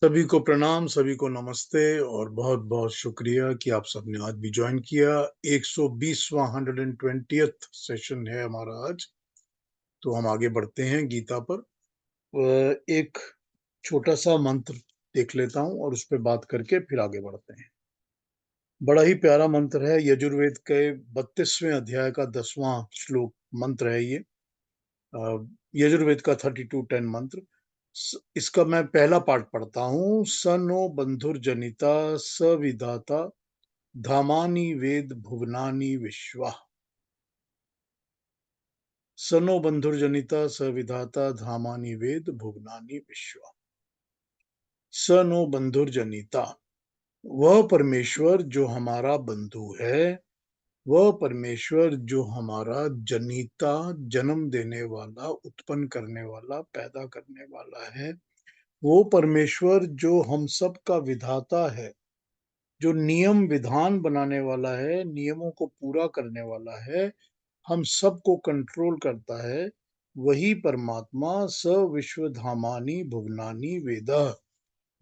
सभी को प्रणाम, सभी को नमस्ते और बहुत-बहुत शुक्रिया कि आप सबने आज भी जॉइन किया। 120वां 120th सेशन है हमारा आज, तो हम आगे बढ़ते हैं गीता पर। एक छोटा-सा मंत्र देख लेता हूँ और उस पे बात करके फिर आगे बढ़ते हैं। बड़ा ही प्यारा मंत्र है, यजुर्वेद के 32वें अध्याय का 10वां श्लोक मंत्र है ये। यजुर्वेद का 3210 मंत्र। इसका मैं पहला पार्ट पढ़ता हूँ। स नो बंधुर्जनिता स विधाता धामानि वेद भुवनानि विश्वा। स नो बंधुर्जनिता स विधाता धामानि वेद भुवनानि विश्वा। स नो बंधुर्जनिता, वह परमेश्वर जो हमारा बंधु है, वह परमेश्वर जो हमारा जनिता, जन्म देने वाला, उत्पन्न करने वाला, पैदा करने वाला है, वो परमेश्वर जो हम सब का विधाता है, जो नियम विधान बनाने वाला है, नियमों को पूरा करने वाला है, हम सबको कंट्रोल करता है, वही परमात्मा स विश्वधामानि भुवनानि वेदः,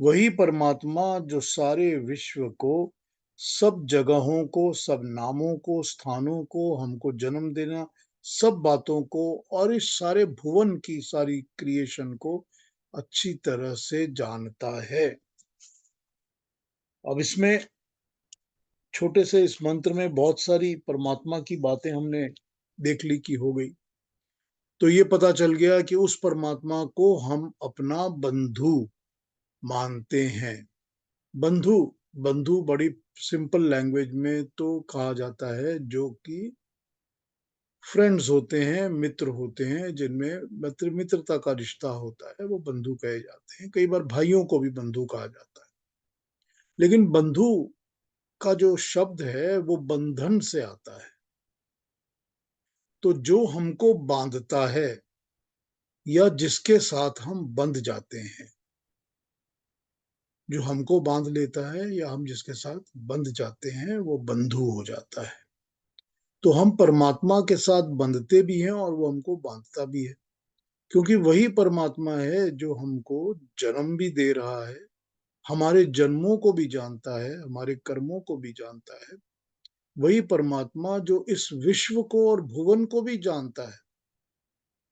वही परमात्मा जो सारे विश्व को, सब जगहों को, सब नामों को, स्थानों को, हमको जन्म देना, सब बातों को और इस सारे भुवन की सारी क्रिएशन को अच्छी तरह से जानता है। अब इसमें छोटे से इस मंत्र में बहुत सारी परमात्मा की बातें हमने देख ली कि हो गई। तो ये पता चल गया कि उस परमात्मा को हम अपना बंधु मानते हैं। बंधु, बंधु बड़ी सिंपल लैंग्वेज में तो कहा जाता है जो कि फ्रेंड्स होते हैं, मित्र होते हैं, जिनमें मित्रता का रिश्ता होता है, वो बंधु कहे जाते हैं। कई बार भाइयों को भी बंधु कहा जाता है। लेकिन बंधु का जो शब्द है वो बंधन से आता है। तो जो हमको बांधता है या जिसके साथ हम बंध जाते हैं, जो हमको बांध लेता है या हम जिसके साथ बंध जाते हैं, वो बंधु हो जाता है। तो हम परमात्मा के साथ बंधते भी हैं और वो हमको बांधता भी है, क्योंकि वही परमात्मा है जो हमको जन्म भी दे रहा है, हमारे जन्मों को भी जानता है, हमारे कर्मों को भी जानता है। वही परमात्मा जो इस विश्व को और भुवन को भी जानता है,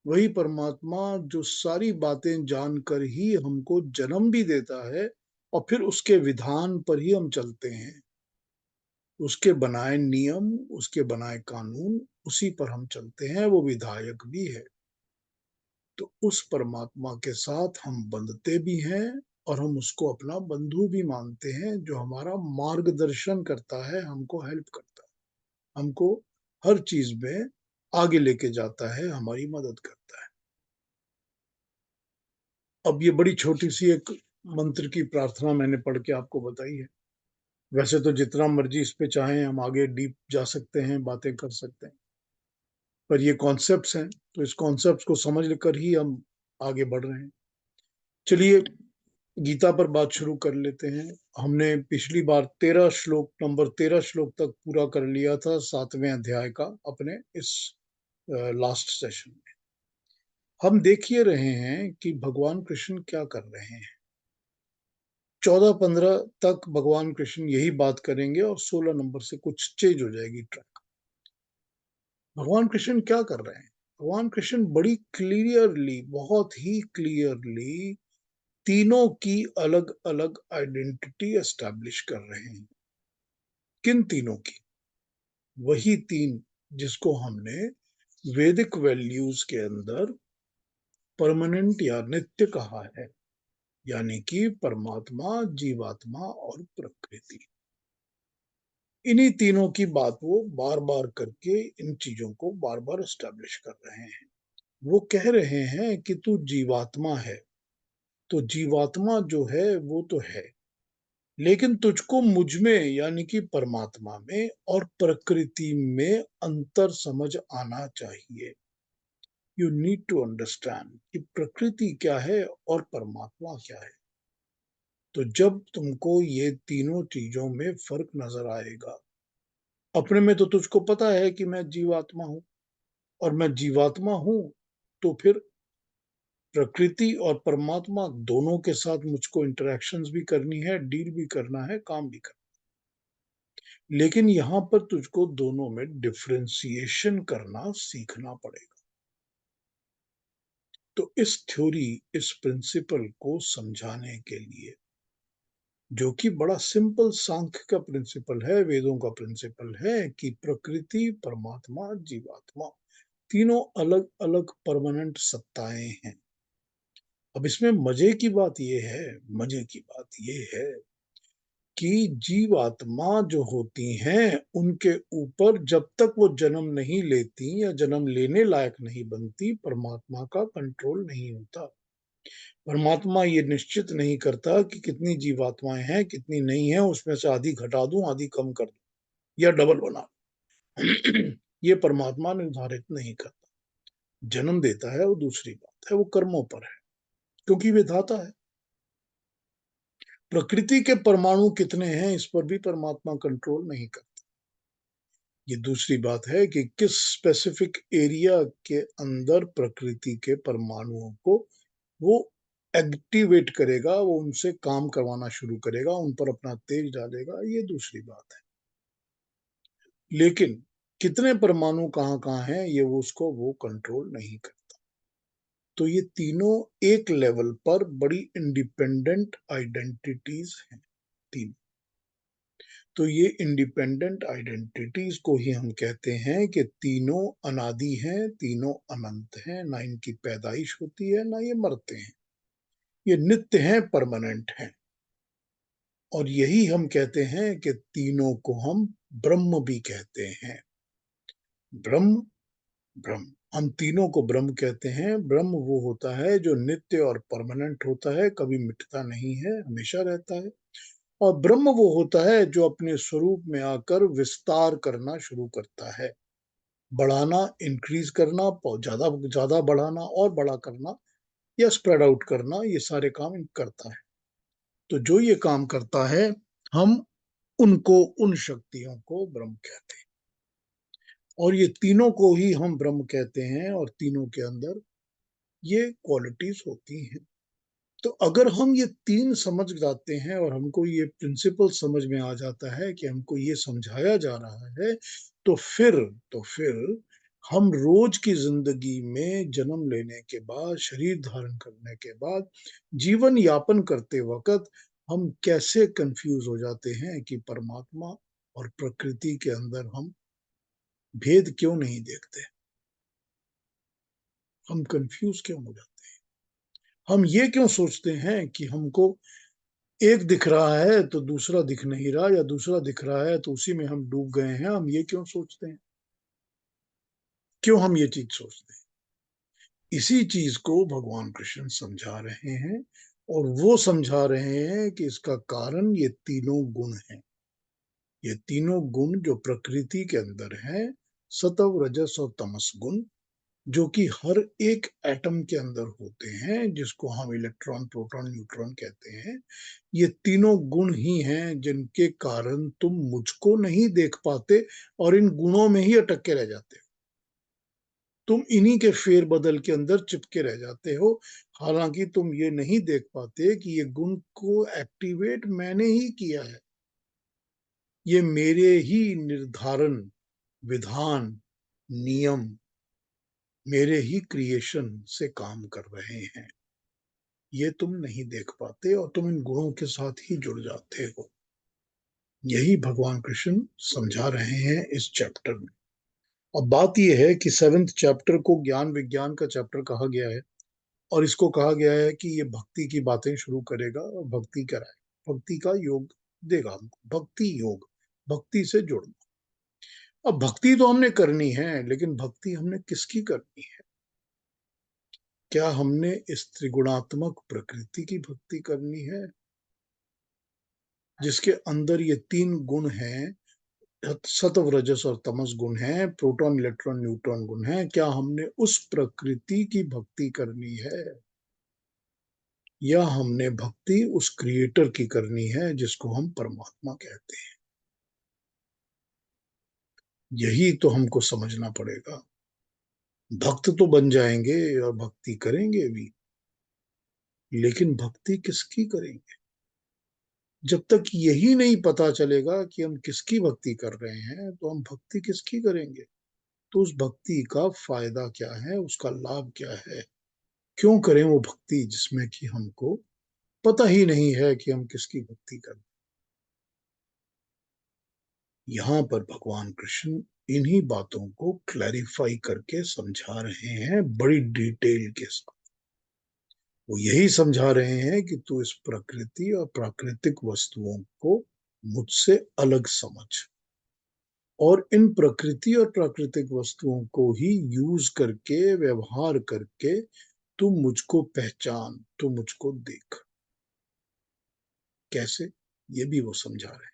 वही परमात्मा जो सारी बातें जानकर ही हमको जन्म भी देता है और फिर उसके विधान पर ही हम चलते हैं। उसके बनाए नियम, उसके बनाए कानून, उसी पर हम चलते हैं, वो विधायक भी है। तो उस परमात्मा के साथ हम बंधते भी हैं और हम उसको अपना बंधु भी मानते हैं, जो हमारा मार्गदर्शन करता है, हमको हेल्प करता है, हमको हर चीज में आगे लेके जाता है, हमारी मदद करता है। अब ये बड़ी छोटी सी एक मंत्र की प्रार्थना मैंने पढ़ के आपको बताई है। वैसे तो जितना मर्जी इस पे चाहें हम आगे डीप जा सकते हैं, बातें कर सकते हैं, पर ये कॉन्सेप्ट्स हैं, तो इस कॉन्सेप्ट्स को समझ कर ही हम आगे बढ़ रहे हैं। चलिए गीता पर बात शुरू कर लेते हैं। हमने पिछली बार 13 श्लोक तक पूरा कर लिया था 7वें अध्याय का अपने इस लास्ट सेशन में। हम देख ये रहे हैं कि भगवान कृष्ण क्या कर रहे हैं। 14-15 तक भगवान कृष्ण यही बात करेंगे और 16 नंबर से कुछ चेंज हो जाएगी ट्रैक। भगवान कृष्ण क्या कर रहे हैं? भगवान कृष्ण बड़ी क्लियरली, बहुत ही क्लियरली तीनों की अलग अलग आइडेंटिटी एस्टैब्लिश कर रहे हैं। किन तीनों की? वही तीन जिसको हमने वैदिक वैल्यूज के अंदर परमानेंट या नित्य कहा है, यानी कि परमात्मा, जीवात्मा और प्रकृति। इन्हीं तीनों की बात वो बार बार करके इन चीजों को बार बार एस्टैब्लिश कर रहे हैं। वो कह रहे हैं कि तू जीवात्मा है, तो जीवात्मा जो है वो तो है, लेकिन तुझको मुझ में यानी कि परमात्मा में और प्रकृति में अंतर समझ आना चाहिए। यू नीड टू अंडरस्टैंड कि प्रकृति क्या है और परमात्मा क्या है। तो जब तुमको ये तीनों चीजों में फर्क नजर आएगा, अपने में तो तुझको पता है कि मैं जीवात्मा हूं और मैं जीवात्मा हूं, तो फिर प्रकृति और परमात्मा दोनों के साथ मुझको इंटरेक्शंस भी करनी है, डील भी करना है, काम भी करना है। लेकिन यहां पर तुझको दोनों में डिफरेंशिएशन करना सीखना पड़ेगा। तो इस थ्योरी, इस प्रिंसिपल को समझाने के लिए, जो कि बड़ा सिंपल सांख्य का प्रिंसिपल है, वेदों का प्रिंसिपल है कि प्रकृति, परमात्मा, जीवात्मा तीनों अलग अलग परमानेंट सत्ताएं हैं। अब इसमें मजे की बात ये है कि जीवात्मा जो होती हैं उनके ऊपर जब तक वो जन्म नहीं लेती या जन्म लेने लायक नहीं बनती, परमात्मा का कंट्रोल नहीं होता। परमात्मा ये निश्चित नहीं करता कि कितनी जीवात्माएं हैं, कितनी नहीं है, उसमें से आधी घटा दूं, आधी कम कर दूं या डबल बना दूं। ये परमात्मा निर्धारित नहीं करता। जन्म देता है वो दूसरी बात है, वो कर्मों पर है, क्योंकि विधाता है। प्रकृति के परमाणु कितने हैं इस पर भी परमात्मा कंट्रोल नहीं करता। ये दूसरी बात है कि किस स्पेसिफिक एरिया के अंदर प्रकृति के परमाणुओं को वो एक्टिवेट करेगा, वो उनसे काम करवाना शुरू करेगा, उन पर अपना तेज डालेगा, ये दूसरी बात है। लेकिन कितने परमाणु कहाँ कहाँ हैं ये वो उसको वो कंट्रोल नहीं करता। तो ये तीनों एक लेवल पर बड़ी इंडिपेंडेंट आइडेंटिटीज हैं, तीन। तो ये इंडिपेंडेंट आइडेंटिटीज को ही हम कहते हैं कि तीनों अनादि हैं, तीनों अनंत हैं, ना इनकी पैदाइश होती है ना ये मरते हैं, ये नित्य हैं, परमानेंट हैं। और यही हम कहते हैं कि तीनों को हम ब्रह्म भी कहते हैं। ब्रह्म, ब्रह्म, हम तीनों को ब्रह्म कहते हैं। ब्रह्म वो होता है जो नित्य और परमानेंट होता है, कभी मिटता नहीं है, हमेशा रहता है। और ब्रह्म वो होता है जो अपने स्वरूप में आकर विस्तार करना शुरू करता है, बढ़ाना, इंक्रीज करना, ज्यादा ज्यादा बढ़ाना और बड़ा करना या स्प्रेड आउट करना, ये सारे काम करता है। तो जो ये काम करता है, हम उनको, उन शक्तियों को ब्रह्म कहते हैं। और ये तीनों को ही हम ब्रह्म कहते हैं, और तीनों के अंदर ये क्वालिटीज होती हैं। तो अगर हम ये तीन समझ जाते हैं और हमको ये प्रिंसिपल समझ में आ जाता है कि हमको ये समझाया जा रहा है, तो फिर तो फिर हम रोज की जिंदगी में जन्म लेने के बाद, शरीर धारण करने के बाद, जीवन यापन करते वक्त हम कैसे कंफ्यूज हो जाते हैं कि परमात्मा और प्रकृति के अंदर हम भेद क्यों नहीं देखते। हम कंफ्यूज क्यों हो जाते हैं, हम ये क्यों सोचते हैं कि हमको एक दिख रहा है तो दूसरा दिख नहीं रहा, या दूसरा दिख रहा है तो उसी में हम डूब गए हैं। हम ये क्यों सोचते हैं, क्यों हम ये चीज सोचते हैं? इसी चीज को भगवान कृष्ण समझा रहे हैं, और वो समझा रहे हैं कि इसका कारण ये तीनों गुण हैं। ये तीनों गुण जो प्रकृति के अंदर हैं, सत्व, रजस और तमस गुण, जो कि हर एक एटम के अंदर होते हैं, जिसको हम इलेक्ट्रॉन, प्रोटॉन, न्यूट्रॉन कहते हैं। ये तीनों गुण ही हैं जिनके कारण तुम मुझको नहीं देख पाते और इन गुणों में ही अटक के रह जाते हो। तुम इन्हीं के फेर बदल के अंदर चिपके रह जाते हो, हालांकि तुम ये नहीं देख पाते कि ये गुण को एक्टिवेट मैंने ही किया है। ये मेरे ही निर्धारण, विधान, नियम, मेरे ही क्रिएशन से काम कर रहे हैं। ये तुम नहीं देख पाते और तुम इन गुणों के साथ ही जुड़ जाते हो। यही भगवान कृष्ण समझा रहे हैं इस चैप्टर में। अब बात यह है कि 7th चैप्टर को ज्ञान विज्ञान का चैप्टर कहा गया है, और इसको कहा गया है कि ये भक्ति की बातें शुरू करेगा और भक्ति कराएगा, भक्ति का योग देगा हमको, भक्ति योग, भक्ति से जुड़ना। अब भक्ति तो हमने करनी है, लेकिन भक्ति हमने किसकी करनी है? क्या हमने इस त्रिगुणात्मक प्रकृति की भक्ति करनी है, जिसके अंदर ये तीन गुण हैं, सत्व, रजस और तमस गुण हैं, प्रोटॉन, इलेक्ट्रॉन, न्यूट्रॉन गुण हैं? क्या हमने उस प्रकृति की भक्ति करनी है, या हमने भक्ति उस क्रिएटर की करनी है जिसको हम परमात्मा कहते हैं? यही तो हमको समझना पड़ेगा। भक्त तो बन जाएंगे और भक्ति करेंगे भी, लेकिन भक्ति किसकी करेंगे? जब तक यही नहीं पता चलेगा कि हम किसकी भक्ति कर रहे हैं, तो हम भक्ति किसकी करेंगे? तो उस भक्ति का फायदा क्या है, उसका लाभ क्या है? क्यों करें वो भक्ति जिसमें कि हमको पता ही नहीं है कि हम किसकी भक्ति कर रहे हैं? यहाँ पर भगवान कृष्ण इन्हीं बातों को क्लैरिफाई करके समझा रहे हैं बड़ी डिटेल के साथ। वो यही समझा रहे हैं कि तू इस प्रकृति और प्राकृतिक वस्तुओं को मुझसे अलग समझ, और इन प्रकृति और प्राकृतिक वस्तुओं को ही यूज करके, व्यवहार करके तू मुझको पहचान, तू मुझको देख। कैसे? ये भी वो समझा रहे हैं,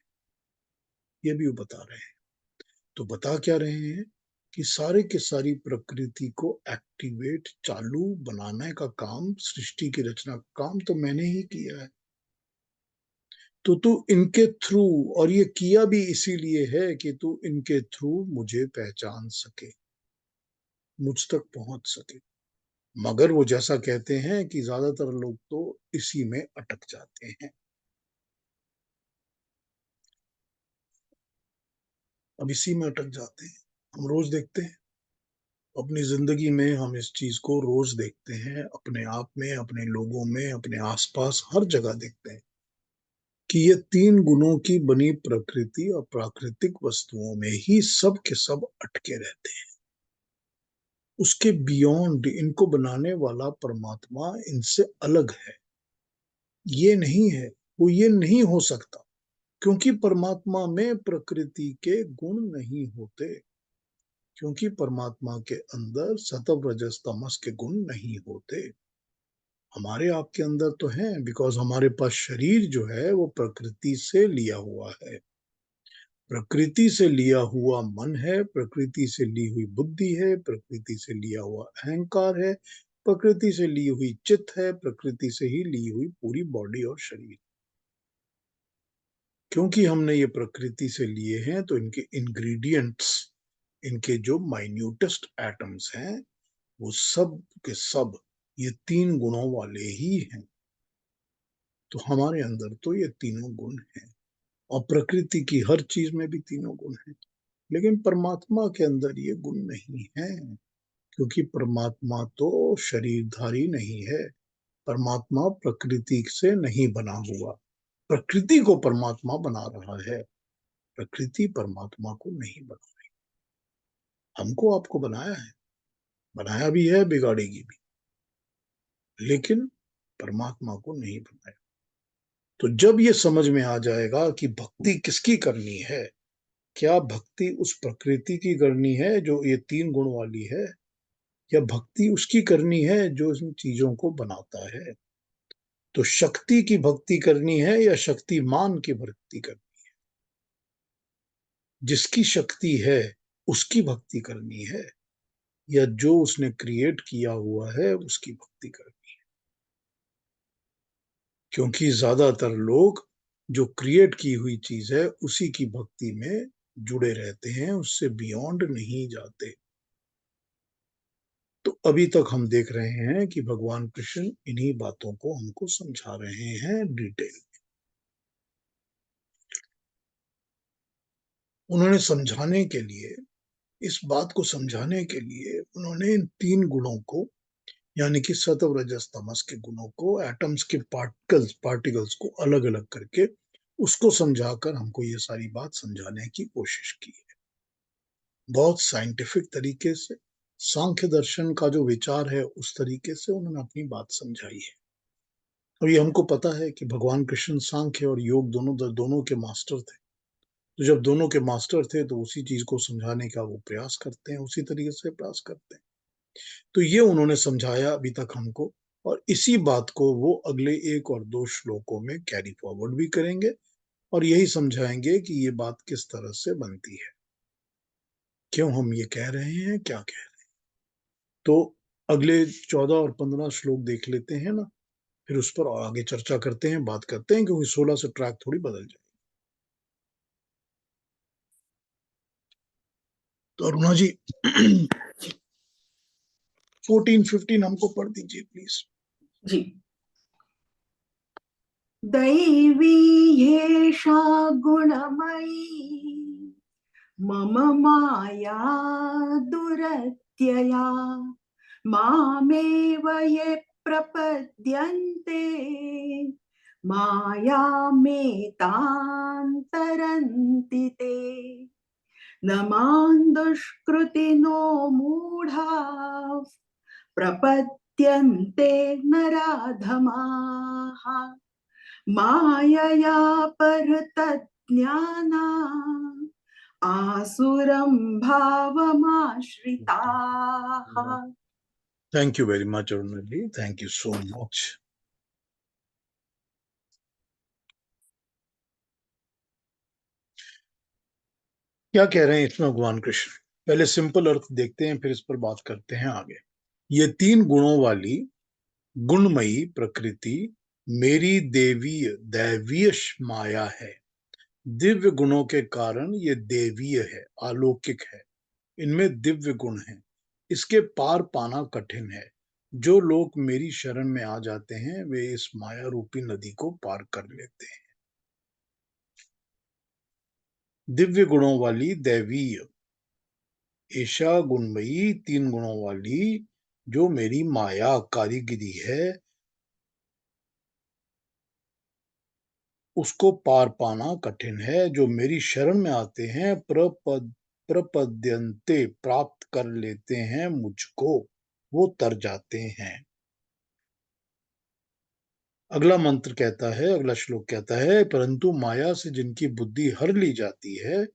ये भी वो बता रहे हैं। तो बता क्या रहे हैं कि सारे के सारी प्रकृति को एक्टिवेट, चालू बनाने का काम, सृष्टि की रचना का काम तो मैंने ही किया है। तो तू इनके थ्रू, और ये किया भी इसीलिए है कि तू इनके थ्रू मुझे पहचान सके, मुझ तक पहुंच सके। मगर वो जैसा कहते हैं कि ज्यादातर लोग तो इसी में अटक जाते हैं। अब इसी में अटक जाते हैं। हम रोज देखते हैं अपनी जिंदगी में, हम इस चीज को रोज देखते हैं, अपने आप में, अपने लोगों में, अपने आसपास हर जगह देखते हैं कि ये तीन गुणों की बनी प्रकृति और प्राकृतिक वस्तुओं में ही सब के सब अटके रहते हैं। उसके बियॉन्ड इनको बनाने वाला परमात्मा इनसे अलग है, ये नहीं है, वो ये नहीं हो सकता, क्योंकि परमात्मा में प्रकृति के गुण नहीं होते, क्योंकि परमात्मा के अंदर सत्व रजस तमस के गुण नहीं होते। हमारे आपके अंदर तो हैं, बिकॉज हमारे पास शरीर जो है वो प्रकृति से लिया हुआ है, प्रकृति से लिया हुआ मन है, प्रकृति से ली हुई बुद्धि है, प्रकृति से लिया हुआ अहंकार है, प्रकृति से ली हुई चित्त है, प्रकृति से ही ली हुई पूरी बॉडी और शरीर। क्योंकि हमने ये प्रकृति से लिए हैं, तो इनके इंग्रेडिएंट्स, इनके जो माइन्यूटेस्ट एटम्स हैं, वो सब के सब ये तीन गुणों वाले ही हैं। तो हमारे अंदर तो ये तीनों गुण हैं, और प्रकृति की हर चीज में भी तीनों गुण हैं। लेकिन परमात्मा के अंदर ये गुण नहीं है, क्योंकि परमात्मा तो शरीरधारी नहीं है। परमात्मा प्रकृति से नहीं बना हुआ, प्रकृति को परमात्मा बना रहा है, प्रकृति परमात्मा को नहीं बना रही। हमको आपको बनाया है, बनाया भी है, बिगाड़ेगी भी, लेकिन परमात्मा को नहीं बनाया। तो जब ये समझ में आ जाएगा कि भक्ति किसकी करनी है, क्या भक्ति उस प्रकृति की करनी है जो ये तीन गुण वाली है, या भक्ति उसकी करनी है जो इन चीजों को बनाता है, तो शक्ति की भक्ति करनी है या शक्तिमान की भक्ति करनी, जिसकी शक्ति है उसकी भक्ति करनी है, या जो उसने क्रिएट किया हुआ है उसकी भक्ति करनी है? क्योंकि ज्यादातर लोग जो क्रिएट की हुई चीज है उसी की भक्ति में जुड़े रहते हैं, उससे बियॉन्ड नहीं जाते। तो अभी तक हम देख रहे हैं कि भगवान कृष्ण इन्हीं बातों को हमको समझा रहे हैं डिटेल। उन्होंने समझाने के लिए, इस बात को समझाने के लिए उन्होंने इन तीन गुणों को, यानी कि सत्व रजस तमस के गुणों को, एटम्स के पार्टिकल्स को अलग अलग करके उसको समझाकर हमको ये सारी बात समझाने की कोशिश की है। बहुत साइंटिफिक तरीके से, सांख्य दर्शन का जो विचार है उस तरीके से उन्होंने अपनी बात समझाई है। और ये हमको पता है कि भगवान कृष्ण सांख्य और योग दोनों दोनों के मास्टर थे। तो जब दोनों के मास्टर थे तो उसी चीज को समझाने का वो प्रयास करते हैं, उसी तरीके से प्रयास करते हैं। तो ये उन्होंने समझाया अभी तक हमको, और इसी बात को वो अगले एक और दो श्लोकों में कैरी फॉरवर्ड भी करेंगे, और यही समझाएंगे कि ये बात किस तरह से बनती है, क्यों हम ये कह रहे हैं, क्या कह रहे हैं। तो अगले 14 और 15 श्लोक देख लेते हैं ना, फिर उस पर आगे चर्चा करते हैं, बात करते हैं, क्योंकि 16 से ट्रैक थोड़ी बदल जाए। तो अरुणा जी 14 15 हमको पढ़ दीजिए प्लीज। जी। दैवी ह्येषा गुणमयी मम माया दुरत्यया मामेव ये प्रपद्यन्ते मायामेतां तरन्ति ते न मां दुष्कृतिनो मूढाः प्रपद्यन्ते नराधमाः मायया परतज्ञाना आसुरं भावमाश्रिताः। Thank you very much Arun ji, thank you so much. क्या कह रहे हैं इसमें भगवान कृष्ण? पहले सिंपल अर्थ देखते हैं, फिर इस पर बात करते हैं आगे। ये तीन गुणों वाली गुणमयी प्रकृति मेरी देवीय दैवीय माया है। दिव्य गुणों के कारण ये देवीय है, अलौकिक है, इनमें दिव्य गुण है। इसके पार पाना कठिन है। जो लोग मेरी शरण में आ जाते हैं वे इस माया रूपी नदी को पार कर लेते हैं। दिव्य गुणों वाली दैवीय ईशा गुणमयी, तीन गुणों वाली जो मेरी माया कारीगिरी है, उसको पार पाना कठिन है। जो मेरी शरण में आते हैं प्रपद्यन्ते प्राप्त कर लेते हैं मुझको, वो तर जाते हैं। अगला मंत्र कहता है, अगला श्लोक कहता है, परंतु माया से जिनकी बुद्धि हर ली जाती है,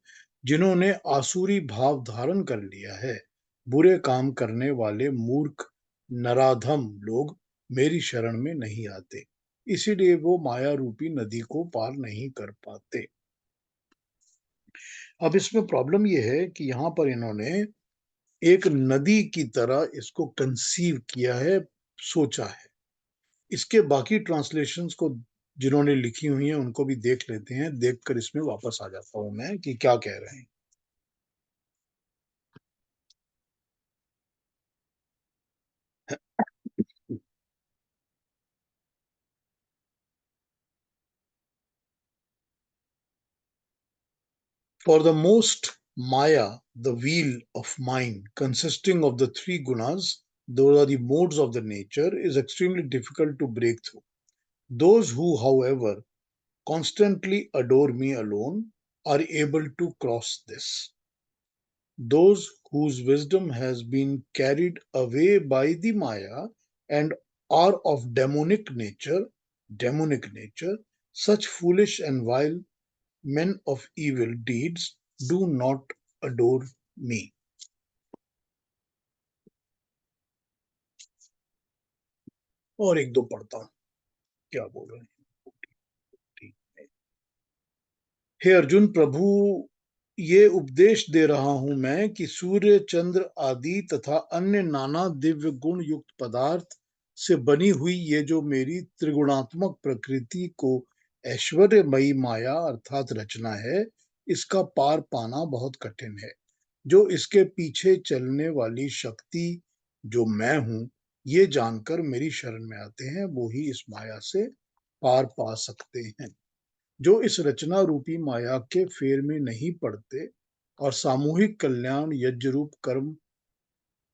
जिन्होंने आसुरी भाव धारण कर लिया है, बुरे काम करने वाले मूर्ख नराधम लोग मेरी शरण में नहीं आते, इसीलिए वो माया रूपी नदी को पार नहीं कर पाते। अब इसमें प्रॉब्लम यह है कि यहाँ पर इन्होंने एक नदी की तरह इसको कंसीव किया है, सोचा है। इसके बाकी ट्रांसलेशंस को जिन्होंने लिखी हुई हैं उनको भी देख लेते हैं, देखकर इसमें वापस आ जाता हूं मैं कि क्या कह रहे हैं। For the most Maya, the wheel of mind consisting of the three gunas, those are the modes of the nature, is extremely difficult to break through. Those who, however, constantly adore me alone are able to cross this. Those whose wisdom has been carried away by the Maya and are of demonic nature, such foolish and vile men of evil deeds do not adore me. और एक दो पढ़ता हूं क्या बोल रहे हैं। हे अर्जुन, प्रभु ये उपदेश दे रहा हूं मैं कि सूर्य चंद्र आदि तथा अन्य नाना दिव्य गुण युक्त पदार्थ से बनी हुई ये जो मेरी त्रिगुणात्मक प्रकृति को ऐश्वर्यमयी माया अर्थात रचना है, इसका पार पाना बहुत कठिन है। जो इसके पीछे चलने वाली शक्ति जो मैं हूं, ये जानकर मेरी शरण में आते हैं, वो ही इस माया से पार पा सकते हैं। जो इस रचना रूपी माया के फेर में नहीं पड़ते और सामूहिक कल्याण यज्ञ रूप कर्म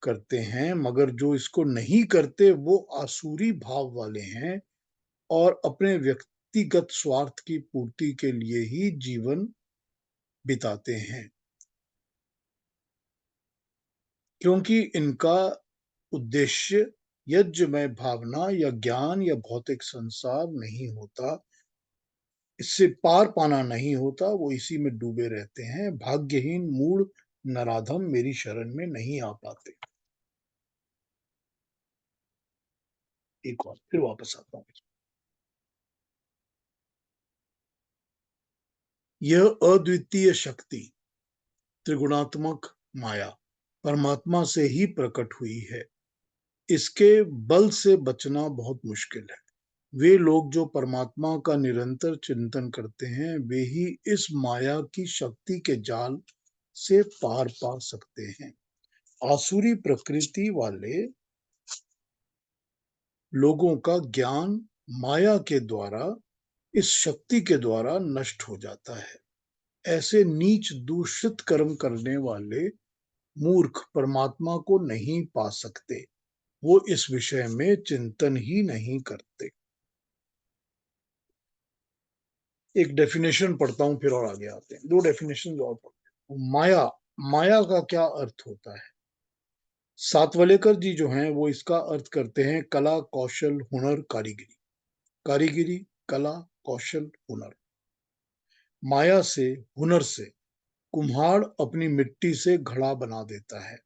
करते हैं, मगर जो इसको नहीं करते वो आसुरी भाव वाले हैं और अपने व्यक्तिगत स्वार्थ की पूर्ति के लिए ही जीवन बिताते हैं, क्योंकि इनका उद्देश्य यज्ञमय भावना या ज्ञान या भौतिक संसार नहीं होता, इससे पार पाना नहीं होता, वो इसी में डूबे रहते हैं। भाग्यहीन मूढ़ नराधम मेरी शरण में नहीं आ पाते। एक और फिर वापस आता हूं। यह अद्वितीय शक्ति त्रिगुणात्मक माया परमात्मा से ही प्रकट हुई है। इसके बल से बचना बहुत मुश्किल है। वे लोग जो परमात्मा का निरंतर चिंतन करते हैं, वे ही इस माया की शक्ति के जाल से पार पा सकते हैं। आसुरी प्रकृति वाले लोगों का ज्ञान माया के द्वारा इस शक्ति के द्वारा नष्ट हो जाता है। ऐसे नीच दूषित कर्म करने वाले मूर्ख परमात्मा को नहीं पा सकते। वो इस विषय में चिंतन ही नहीं करते। एक डेफिनेशन पढ़ता हूं फिर और आगे आते हैं। 2 डेफिनेशन और पढ़ते हैं। माया, माया का क्या अर्थ होता है? सातवलेकर जी जो हैं वो इसका अर्थ करते हैं कला, कौशल, हुनर, कारीगरी। कारीगरी, कला, कौशल, हुनर। माया से, हुनर से कुम्हार अपनी मिट्टी से घड़ा बना देता है।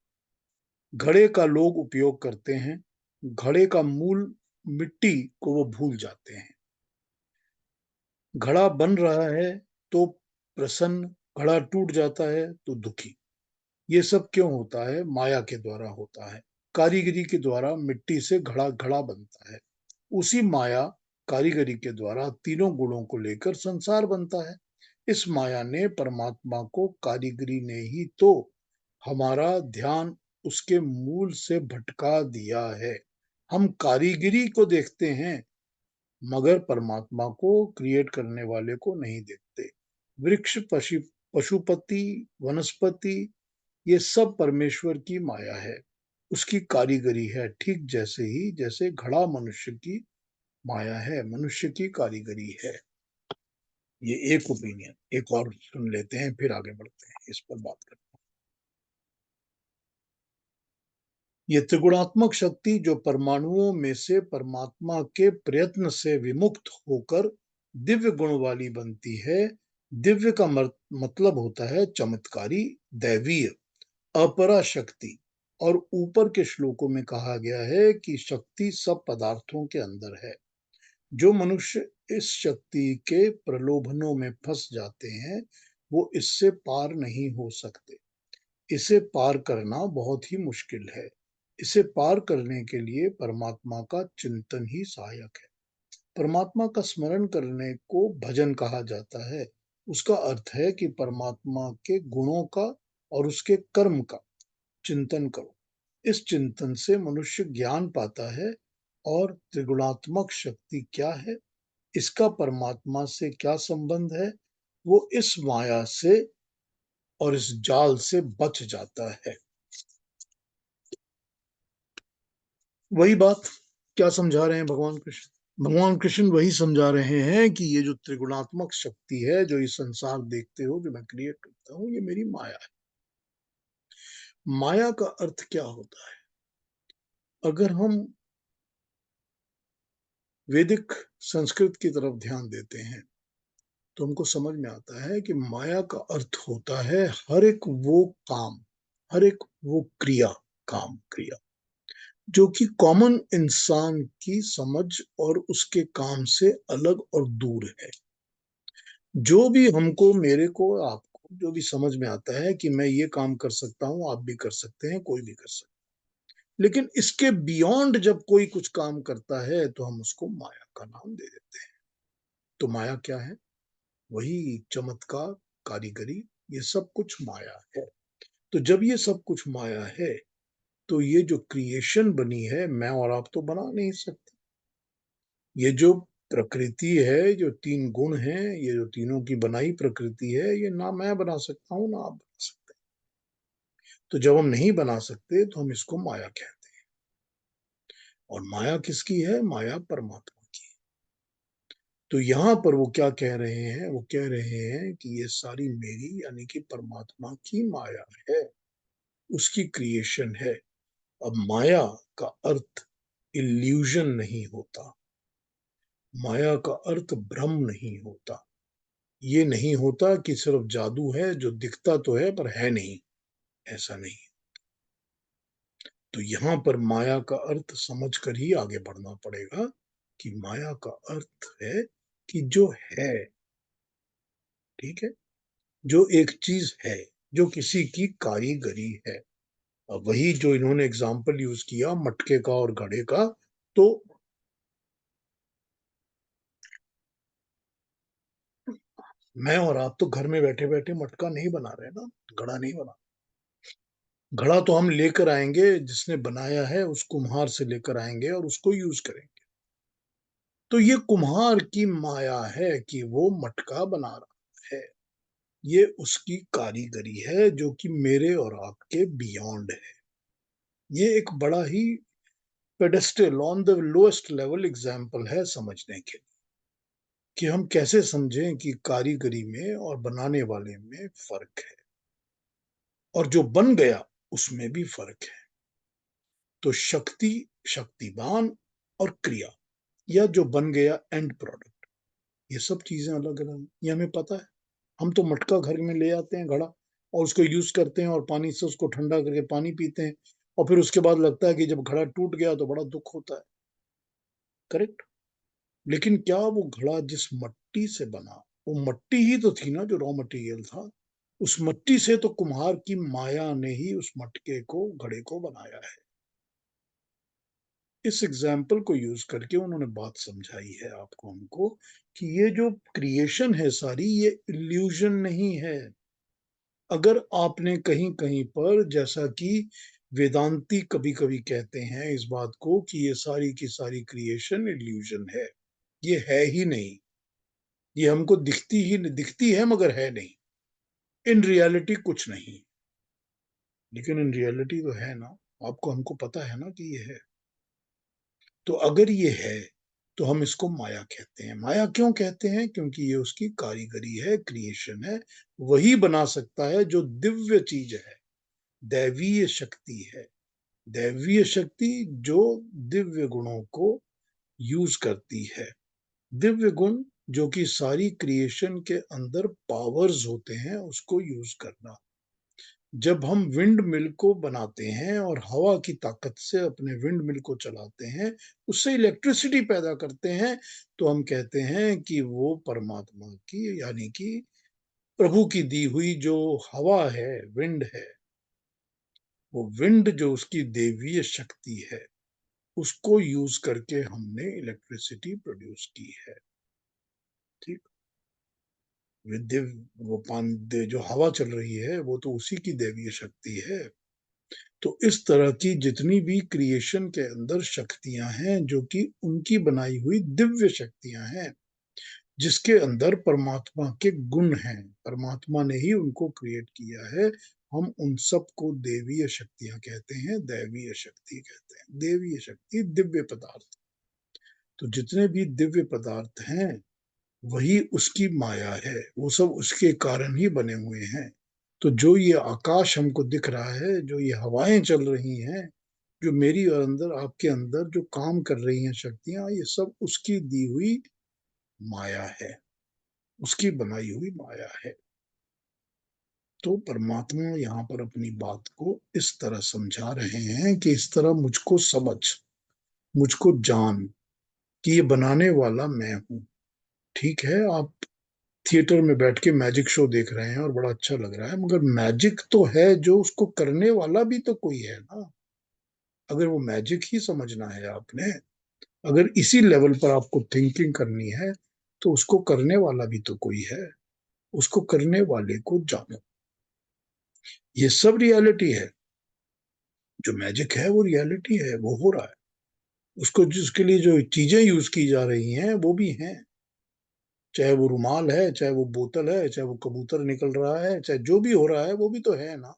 घड़े का लोग उपयोग करते हैं। घड़े का मूल मिट्टी को वो भूल जाते हैं। घड़ा बन रहा है तो प्रसन्न, घड़ा टूट जाता है तो दुखी। ये सब क्यों होता है? माया के द्वारा होता है। कारीगरी के द्वारा मिट्टी से घड़ा घड़ा बनता है। उसी माया कारीगरी के द्वारा तीनों गुणों को लेकर संसार बनता है। इस माया ने परमात्मा को, कारीगरी ने ही तो हमारा ध्यान उसके मूल से भटका दिया है। हम कारीगरी को देखते हैं मगर परमात्मा को, क्रिएट करने वाले को नहीं देखते। वृक्ष, पशुपति, वनस्पति, ये सब परमेश्वर की माया है, उसकी कारीगरी है। ठीक जैसे ही जैसे घड़ा मनुष्य की माया है, मनुष्य की कारीगरी है। ये एक ओपिनियन। एक और सुन लेते हैं फिर आगे बढ़ते हैं, इस पर बात करते हैं। ये त्रिगुणात्मक शक्ति जो परमाणुओं में से परमात्मा के प्रयत्न से विमुक्त होकर दिव्य गुण वाली बनती है। दिव्य का मतलब होता है चमत्कारी, दैवीय, अपरा शक्ति। और ऊपर के श्लोकों में कहा गया है कि शक्ति सब पदार्थों के अंदर है। जो मनुष्य इस शक्ति के प्रलोभनों में फंस जाते हैं वो इससे पार नहीं हो सकते। इसे पार करना बहुत ही मुश्किल है। इसे पार करने के लिए परमात्मा का चिंतन ही सहायक है। परमात्मा का स्मरण करने को भजन कहा जाता है। उसका अर्थ है कि परमात्मा के गुणों का और उसके कर्म का चिंतन करो। इस चिंतन से मनुष्य ज्ञान पाता है। और त्रिगुणात्मक शक्ति क्या है, इसका परमात्मा से क्या संबंध है, वो इस माया से और इस जाल से बच जाता है। वही बात क्या समझा रहे हैं भगवान कृष्ण? भगवान कृष्ण वही समझा रहे हैं कि ये जो त्रिगुणात्मक शक्ति है, जो ये संसार देखते हो, जो मैं क्रिएट करता हूँ, ये मेरी माया है। माया का अर्थ क्या होता है? अगर हम वैदिक संस्कृत की तरफ ध्यान देते हैं तो हमको समझ में आता है कि माया का अर्थ होता है हर एक वो काम, हर एक वो क्रिया, काम क्रिया जो कि कॉमन इंसान की समझ और उसके काम से अलग और दूर है। जो भी हमको, मेरे को, आपको जो भी समझ में आता है कि मैं ये काम कर सकता हूं, आप भी कर सकते हैं, कोई भी कर सकता है, लेकिन इसके बियॉन्ड जब कोई कुछ काम करता है तो हम उसको माया का नाम दे देते हैं। तो माया क्या है? वही चमत्कार, कारीगरी, ये सब कुछ माया है। तो जब ये सब कुछ माया है तो ये जो क्रिएशन बनी है, मैं और आप तो बना नहीं सकते। ये जो प्रकृति है, जो 3 गुण हैं, ये जो तीनों की बनाई प्रकृति है, ये ना मैं बना सकता हूं ना आप बना सकते। तो जब हम नहीं बना सकते तो हम इसको माया कहते हैं। और माया किसकी है? माया परमात्मा की। तो यहाँ पर वो क्या कह रहे हैं? वो कह रहे हैं कि ये सारी मेरी यानी कि परमात्मा की माया है, उसकी क्रिएशन है। अब माया का अर्थ इल्यूजन नहीं होता, माया का अर्थ भ्रम नहीं होता। ये नहीं होता कि सिर्फ जादू है, जो दिखता तो है पर है नहीं, ऐसा नहीं। तो यहाँ पर माया का अर्थ समझ कर ही आगे बढ़ना पड़ेगा कि माया का अर्थ है कि जो है, ठीक है, जो एक चीज है, जो किसी की कारीगरी है। अब वही जो इन्होंने एग्जाम्पल यूज किया मटके का और घड़े का, तो मैं और आप तो घर में बैठे बैठे मटका नहीं बना रहे ना, घड़ा नहीं बना। घड़ा तो हम लेकर आएंगे, जिसने बनाया है उस कुम्हार से लेकर आएंगे और उसको यूज करेंगे। तो ये कुम्हार की माया है कि वो मटका बना रहा है, ये उसकी कारीगरी है जो कि मेरे और आपके बियॉन्ड है। ये एक बड़ा ही pedestal on the lowest level example है समझने के लिए कि हम कैसे समझें कि कारीगरी में और बनाने वाले में फर्क है, और जो बन गया उसमें भी फर्क है। तो शक्ति, शक्तिवान और क्रिया, या जो बन गया एंड प्रोडक्ट, ये सब चीजें अलग अलग, ये हमें पता है। हम तो मटका घर में ले आते हैं, घड़ा, और उसको यूज करते हैं और पानी से उसको ठंडा करके पानी पीते हैं, और फिर उसके बाद लगता है कि जब घड़ा टूट गया तो बड़ा दुख होता है। करेक्ट। लेकिन क्या वो घड़ा जिस मट्टी से बना, वो मट्टी ही तो थी ना जो रॉ मटेरियल था, उस मट्टी से तो कुम्हार की माया ने ही उस मटके को, घड़े को बनाया है। इस एग्जाम्पल को यूज करके उन्होंने बात समझाई है आपको, हमको, कि ये जो क्रिएशन है सारी, ये इल्यूजन नहीं है। अगर आपने कहीं कहीं पर, जैसा कि वेदांती कभी कभी कहते हैं इस बात को, कि ये सारी की सारी क्रिएशन इल्यूजन है, ये है ही नहीं, ये हमको दिखती है मगर है नहीं, इन रियलिटी कुछ नहीं। लेकिन इन रियलिटी तो है ना, आपको हमको पता है ना कि ये है। तो अगर ये है तो हम इसको माया कहते हैं। माया क्यों कहते हैं? क्योंकि ये उसकी कारीगरी है, क्रिएशन है। वही बना सकता है जो दिव्य चीज है, दैवीय शक्ति है। दैवीय शक्ति जो दिव्य गुणों को यूज करती है। दिव्य गुण जो कि सारी क्रिएशन के अंदर पावर्स होते हैं, उसको यूज करना। जब हम विंड मिल को बनाते हैं और हवा की ताकत से अपने विंड मिल को चलाते हैं, उससे इलेक्ट्रिसिटी पैदा करते हैं, तो हम कहते हैं कि वो परमात्मा की, यानी कि प्रभु की दी हुई जो हवा है, विंड है, वो विंड जो उसकी दैवीय शक्ति है, उसको यूज करके हमने इलेक्ट्रिसिटी प्रोड्यूस की है। ठीक। विद्य, वो जो हवा चल रही है वो तो उसी की दैवीय शक्ति है। तो इस तरह की जितनी भी क्रिएशन के अंदर शक्तियां हैं, जो कि उनकी बनाई हुई दिव्य शक्तियां हैं, जिसके अंदर परमात्मा के गुण हैं, परमात्मा ने ही उनको क्रिएट किया है, हम उन सब को देवीय शक्तियां कहते हैं, दैवीय शक्ति कहते हैं। देवीय शक्ति, दिव्य पदार्थ। तो जितने भी दिव्य पदार्थ हैं वही उसकी माया है, वो सब उसके कारण ही बने हुए हैं। तो जो ये आकाश हमको दिख रहा है, जो ये हवाएं चल रही हैं, जो मेरी और अंदर, आपके अंदर जो काम कर रही हैं शक्तियां, ये सब उसकी दी हुई माया है, उसकी बनाई हुई माया है। तो परमात्मा यहाँ पर अपनी बात को इस तरह समझा रहे हैं कि इस तरह मुझको समझ, मुझको जान, कि ये बनाने वाला मैं हूं। ठीक है, आप थिएटर में बैठ के मैजिक शो देख रहे हैं और बड़ा अच्छा लग रहा है, मगर मैजिक तो है, जो उसको करने वाला भी तो कोई है ना। अगर वो मैजिक ही समझना है आपने, अगर इसी लेवल पर आपको थिंकिंग करनी है, तो उसको करने वाला भी तो कोई है, उसको करने वाले को जानो। ये सब रियलिटी है, जो मैजिक है वो रियलिटी है, वो हो रहा है। उसको जिसके लिए जो चीजें यूज की जा रही हैं वो भी हैं, चाहे वो रुमाल है, चाहे वो बोतल है, चाहे वो कबूतर निकल रहा है, चाहे जो भी हो रहा है वो भी तो है ना,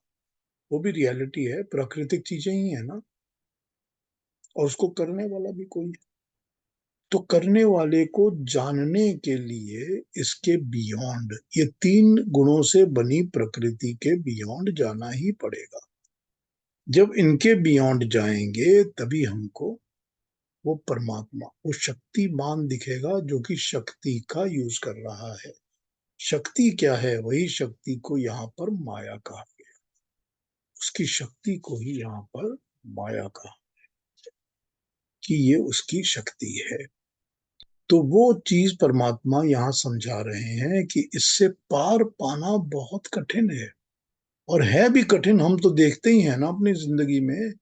वो भी रियलिटी है, प्राकृतिक चीजें ही है ना, और उसको करने वाला भी कोई है। तो करने वाले को जानने के लिए इसके बियॉन्ड, ये तीन गुणों से बनी प्रकृति के बियॉन्ड जाना ही पड़ेगा। जब इनके बियॉन्ड जाएंगे तभी हमको वो परमात्मा, वो शक्तिमान दिखेगा, जो कि शक्ति का यूज कर रहा है। शक्ति क्या है? वही शक्ति को यहाँ पर माया कहा गया, उसकी शक्ति को ही यहाँ पर माया कहा कि ये उसकी शक्ति है। तो वो चीज परमात्मा यहाँ समझा रहे हैं कि इससे पार पाना बहुत कठिन है, और है भी कठिन। हम तो देखते ही हैं ना अपनी जिंदगी में,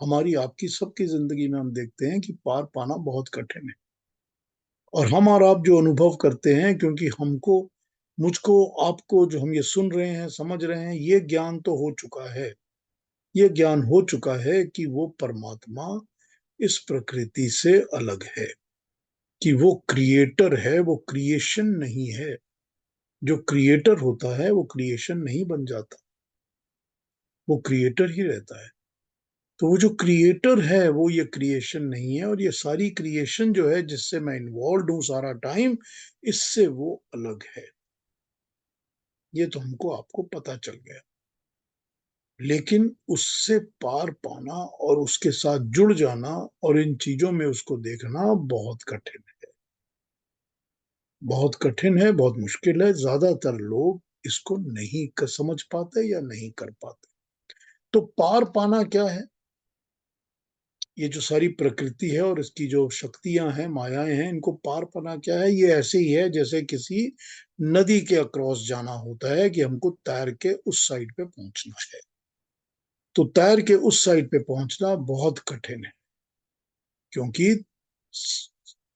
हमारी आपकी सबकी जिंदगी में हम देखते हैं कि पार पाना बहुत कठिन है। और हम और आप जो अनुभव करते हैं, क्योंकि हमको, मुझको, आपको, जो हम ये सुन रहे हैं, समझ रहे हैं, ये ज्ञान तो हो चुका है, ये ज्ञान हो चुका है कि वो परमात्मा इस प्रकृति से अलग है, कि वो क्रिएटर है, वो क्रिएशन नहीं है। जो क्रिएटर होता है वो क्रिएशन नहीं बन जाता, वो क्रिएटर ही रहता है। तो वो जो क्रिएटर है वो ये क्रिएशन नहीं है, और ये सारी क्रिएशन जो है जिससे मैं इन्वॉल्व हूं सारा टाइम, इससे वो अलग है। ये तो हमको आपको पता चल गया, लेकिन उससे पार पाना और उसके साथ जुड़ जाना और इन चीजों में उसको देखना बहुत कठिन है। बहुत कठिन है, बहुत मुश्किल है। ज्यादातर लोग इसको नहीं समझ पाते या नहीं कर पाते। तो पार पाना क्या है? ये जो सारी प्रकृति है और इसकी जो शक्तियां हैं, मायाएं हैं, इनको पार पाना क्या है? ये ऐसे ही है जैसे किसी नदी के अक्रॉस जाना होता है कि हमको तैर के उस साइड पे पहुंचना है। तो तैर के उस साइड पे पहुंचना बहुत कठिन है, क्योंकि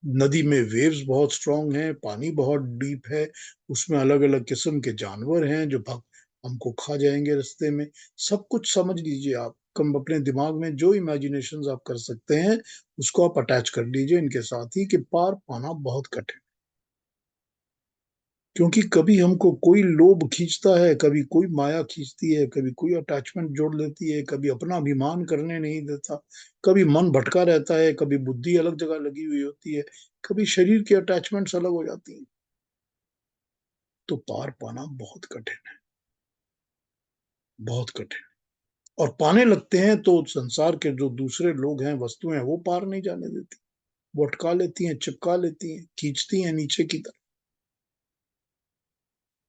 नदी में वेव्स बहुत स्ट्रांग हैं, पानी बहुत डीप है, उसमें अलग अलग किस्म के जानवर हैं जो हमको खा जाएंगे रास्ते में। सब कुछ समझ लीजिए आप, कम अपने दिमाग में जो इमेजिनेशंस आप कर सकते हैं उसको आप अटैच कर लीजिए इनके साथ ही, कि पार पाना बहुत कठिन। क्योंकि कभी हमको कोई लोभ खींचता है, कभी कोई माया खींचती है, कभी कोई अटैचमेंट जोड़ लेती है, कभी अपना अभिमान करने नहीं देता, कभी मन भटका रहता है, कभी बुद्धि अलग जगह लगी हुई होती है, कभी शरीर की अटैचमेंट्स अलग हो जाती हैं। तो पार पाना बहुत कठिन है, बहुत कठिन। और पाने लगते हैं तो संसार के जो दूसरे लोग हैं, वस्तुएं हैं, वो पार नहीं जाने देती, वो अटका लेती हैं, चिपका लेती हैं, खींचती हैं नीचे की तरफ।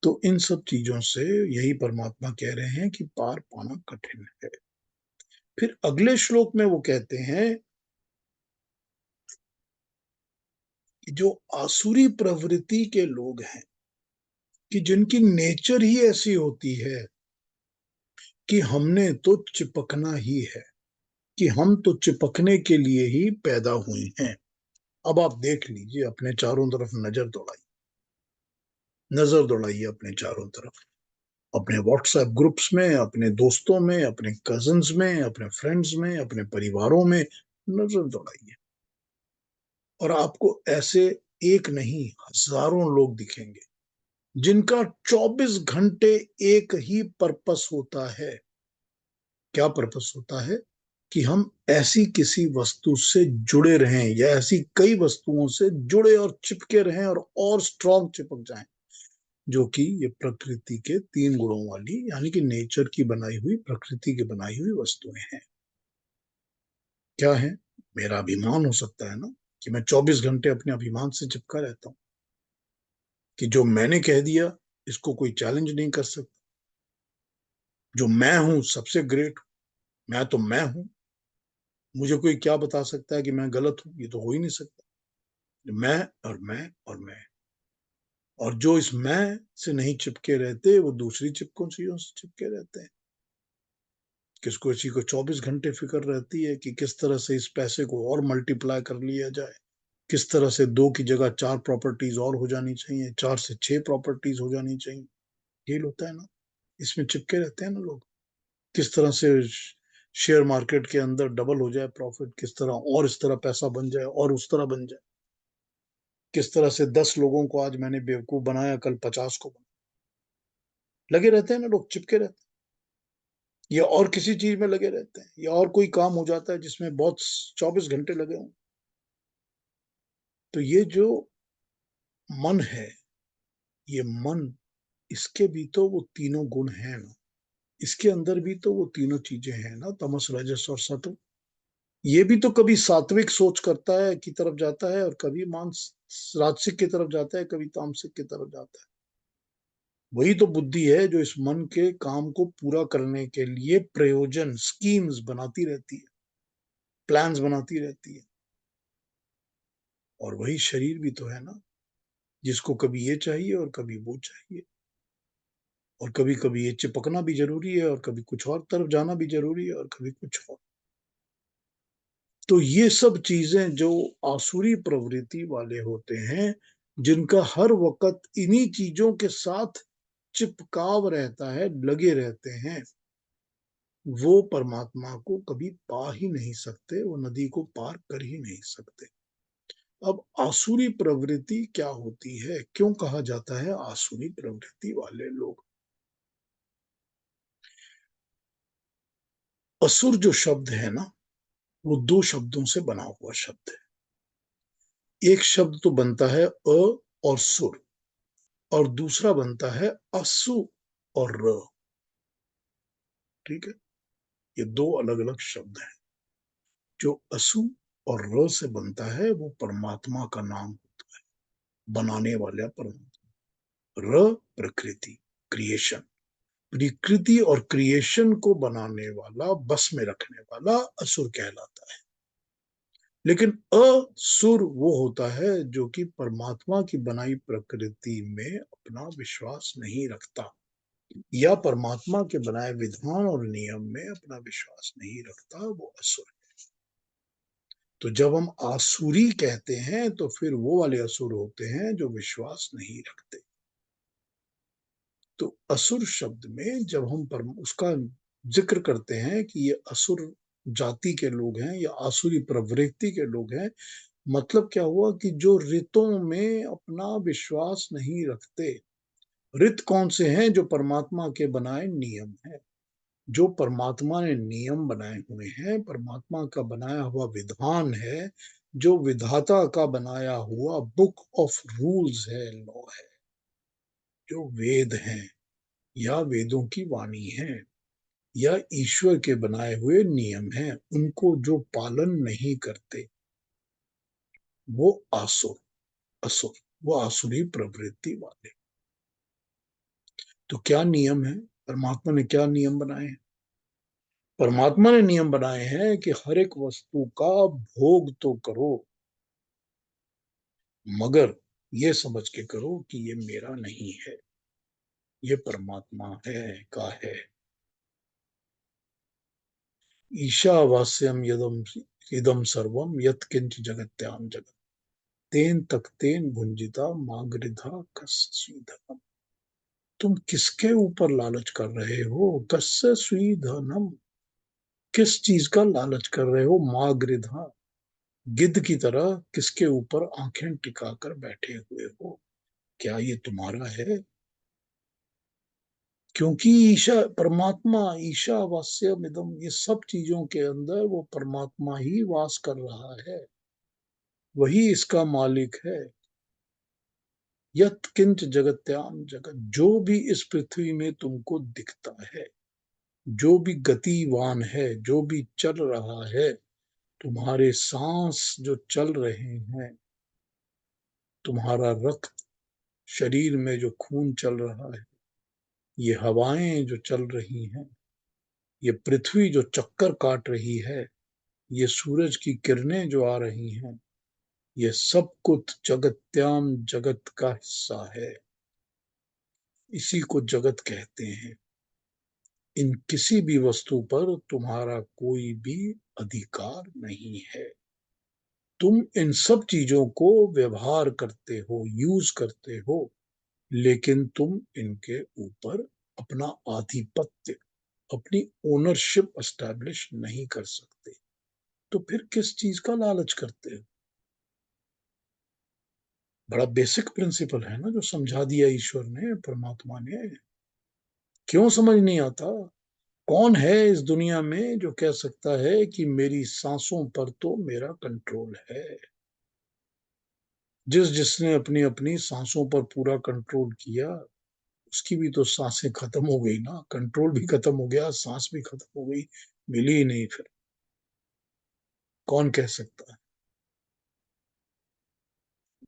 तो इन सब चीजों से यही परमात्मा कह रहे हैं कि पार पाना कठिन है। फिर अगले श्लोक में वो कहते हैं कि जो आसुरी प्रवृत्ति के लोग हैं, कि जिनकी नेचर ही ऐसी होती है कि हमने तो चिपकना ही है, कि हम तो चिपकने के लिए ही पैदा हुए हैं। अब आप देख लीजिए, अपने चारों तरफ नजर दौड़ाइए अपने चारों तरफ, अपने व्हाट्सएप ग्रुप्स में, अपने दोस्तों में, अपने कजन्स में, अपने फ्रेंड्स में, अपने परिवारों में नजर दौड़ाइए, और आपको ऐसे एक नहीं हजारों लोग दिखेंगे जिनका 24 घंटे एक ही पर्पस होता है। क्या पर्पस होता है? कि हम ऐसी किसी वस्तु से जुड़े रहें, या ऐसी कई वस्तुओं से जुड़े और चिपके रहें, और स्ट्रांग चिपक जाएं, जो कि ये प्रकृति के 3 गुणों वाली, यानी कि नेचर की बनाई हुई, प्रकृति की बनाई हुई वस्तुएं हैं। क्या है? मेरा अभिमान हो सकता है ना, कि मैं 24 घंटे अपने अभिमान से चिपका रहता हूं, कि जो मैंने कह दिया इसको कोई चैलेंज नहीं कर सकता, जो मैं हूं सबसे ग्रेट हूं, मैं तो मैं हूं, मुझे कोई क्या बता सकता है कि मैं गलत हूं? ये तो हो ही नहीं सकता। मैं और मैं और मैं, और जो इस मैं से नहीं चिपके रहते वो दूसरी चिपकों चीजों से चिपके रहते हैं। किसको किसी को 24 घंटे फिक्र रहती है कि किस तरह से इस पैसे को और मल्टीप्लाई कर लिया जाए, किस तरह से 2 की जगह 4 प्रॉपर्टीज और हो जानी चाहिए, 4 से 6 प्रॉपर्टीज हो जानी चाहिए। डील होता है ना, इसमें चिपके रहते हैं ना लोग। किस तरह से शेयर मार्केट के अंदर डबल हो जाए प्रॉफिट, किस तरह और इस तरह पैसा बन जाए और उस तरह बन जाए, किस तरह से 10 लोगों को आज मैंने बेवकूफ बनाया, कल 50 को बनाया। लगे रहते हैं ना लोग, चिपके रहते हैं, या और किसी चीज में लगे रहते हैं, या और कोई काम हो जाता है जिसमें बहुत 24 घंटे लगे हों। तो ये जो मन है, ये मन, इसके भी तो वो तीनों गुण हैं ना, इसके अंदर भी तो वो तीनों चीजें हैं ना, तमस रजस और सत्व। ये भी तो कभी सात्विक सोच करता है की तरफ जाता है, और कभी मांस राजसिक की तरफ जाता है, कभी तामसिक की तरफ जाता है। वही तो बुद्धि है जो इस मन के काम को पूरा करने के लिए प्रयोजन, स्कीम्स बनाती रहती है, प्लान्स बनाती रहती है। और वही शरीर भी तो है ना, जिसको कभी ये चाहिए और कभी वो चाहिए, और कभी कभी ये चिपकना भी जरूरी है, और कभी कुछ और तरफ जाना भी जरूरी है, और कभी कुछ और। तो ये सब चीजें जो आसुरी प्रवृत्ति वाले होते हैं, जिनका हर वक्त इन्हीं चीजों के साथ चिपकाव रहता है, लगे रहते हैं, वो परमात्मा को कभी पा ही नहीं सकते, वो नदी को पार कर ही नहीं सकते। अब आसुरी प्रवृत्ति क्या होती है? क्यों कहा जाता है आसुरी प्रवृत्ति वाले लोग? असुर जो शब्द है ना, वो दो शब्दों से बना हुआ शब्द है। एक शब्द तो बनता है अ और सुर, और दूसरा बनता है असु और र। ठीक है, ये दो अलग अलग शब्द हैं। जो असु और र से बनता है वो परमात्मा का नाम होता है, बनाने वाला परमात्मा। र प्रकृति, क्रिएशन, प्रकृति और क्रिएशन को बनाने वाला, बस में रखने वाला असुर कहलाता है। लेकिन असुर वो होता है जो कि परमात्मा की बनाई प्रकृति में अपना विश्वास नहीं रखता, या परमात्मा के बनाए विधान और नियम में अपना विश्वास नहीं रखता, वो असुर है। तो जब हम आसुरी कहते हैं तो फिर वो वाले असुर होते हैं जो विश्वास नहीं रखते। तो असुर शब्द में जब हम उसका जिक्र करते हैं कि ये असुर जाति के लोग हैं या आसुरी प्रवृत्ति के लोग हैं, मतलब क्या हुआ कि जो रितों में अपना विश्वास नहीं रखते। रित कौन से हैं? जो परमात्मा के बनाए नियम हैं, जो परमात्मा ने नियम बनाए हुए हैं, परमात्मा का बनाया हुआ विधान है, जो विधाता का बनाया हुआ बुक ऑफ रूल्स है, लॉ है, जो वेद हैं या वेदों की वाणी है या ईश्वर के बनाए हुए नियम हैं, उनको जो पालन नहीं करते, वो आसुर, असुर, वो आसुरी प्रवृत्ति वाले। तो क्या नियम है? परमात्मा ने क्या नियम बनाए हैं? परमात्मा ने नियम बनाए हैं कि हर एक वस्तु का भोग तो करो, मगर ये समझ के करो कि ये मेरा नहीं है, ये परमात्मा है का है। ईशावास्यम यदम इदम सर्वम यत् किंच जगत्याम जगत तेन तक्तेन भुंजिता मागरिधा कस्यधनम। तुम किसके ऊपर लालच कर रहे हो? कस्य स्वीधनम, किस चीज का लालच कर रहे हो? मागरिधा, गिद्ध की तरह किसके ऊपर आंखें टिकाकर बैठे हुए हो? क्या ये तुम्हारा है? क्योंकि ईशा परमात्मा, ईशावास्यम इदम, ये सब चीजों के अंदर वो परमात्मा ही वास कर रहा है, वही इसका मालिक है। यत किंच जगत्याम जगत, जो भी इस पृथ्वी में तुमको दिखता है, जो भी गतिवान है, जो भी चल रहा है, तुम्हारे सांस जो चल रहे हैं, तुम्हारा रक्त, शरीर में जो खून चल रहा है, ये हवाएं जो चल रही हैं, ये पृथ्वी जो चक्कर काट रही है, ये सूरज की किरणें जो आ रही हैं, ये सब कुछ जगत्याम जगत का हिस्सा है। इसी को जगत कहते हैं। इन किसी भी वस्तु पर तुम्हारा कोई भी अधिकार नहीं है। तुम इन सब चीजों को व्यवहार करते हो, यूज करते हो, लेकिन तुम इनके ऊपर अपना आधिपत्य, अपनी ओनरशिप एस्टैब्लिश नहीं कर सकते। तो फिर किस चीज का लालच करते हो? बड़ा बेसिक प्रिंसिपल है ना, जो समझा दिया ईश्वर ने, परमात्मा ने। क्यों समझ नहीं आता? कौन है इस दुनिया में जो कह सकता है कि मेरी सांसों पर तो मेरा कंट्रोल है? जिसने अपनी अपनी सांसों पर पूरा कंट्रोल किया, उसकी भी तो सांसें खत्म हो गई ना, कंट्रोल भी खत्म हो गया, सांस भी खत्म हो गई, मिली ही नहीं फिर। कौन कह सकता है?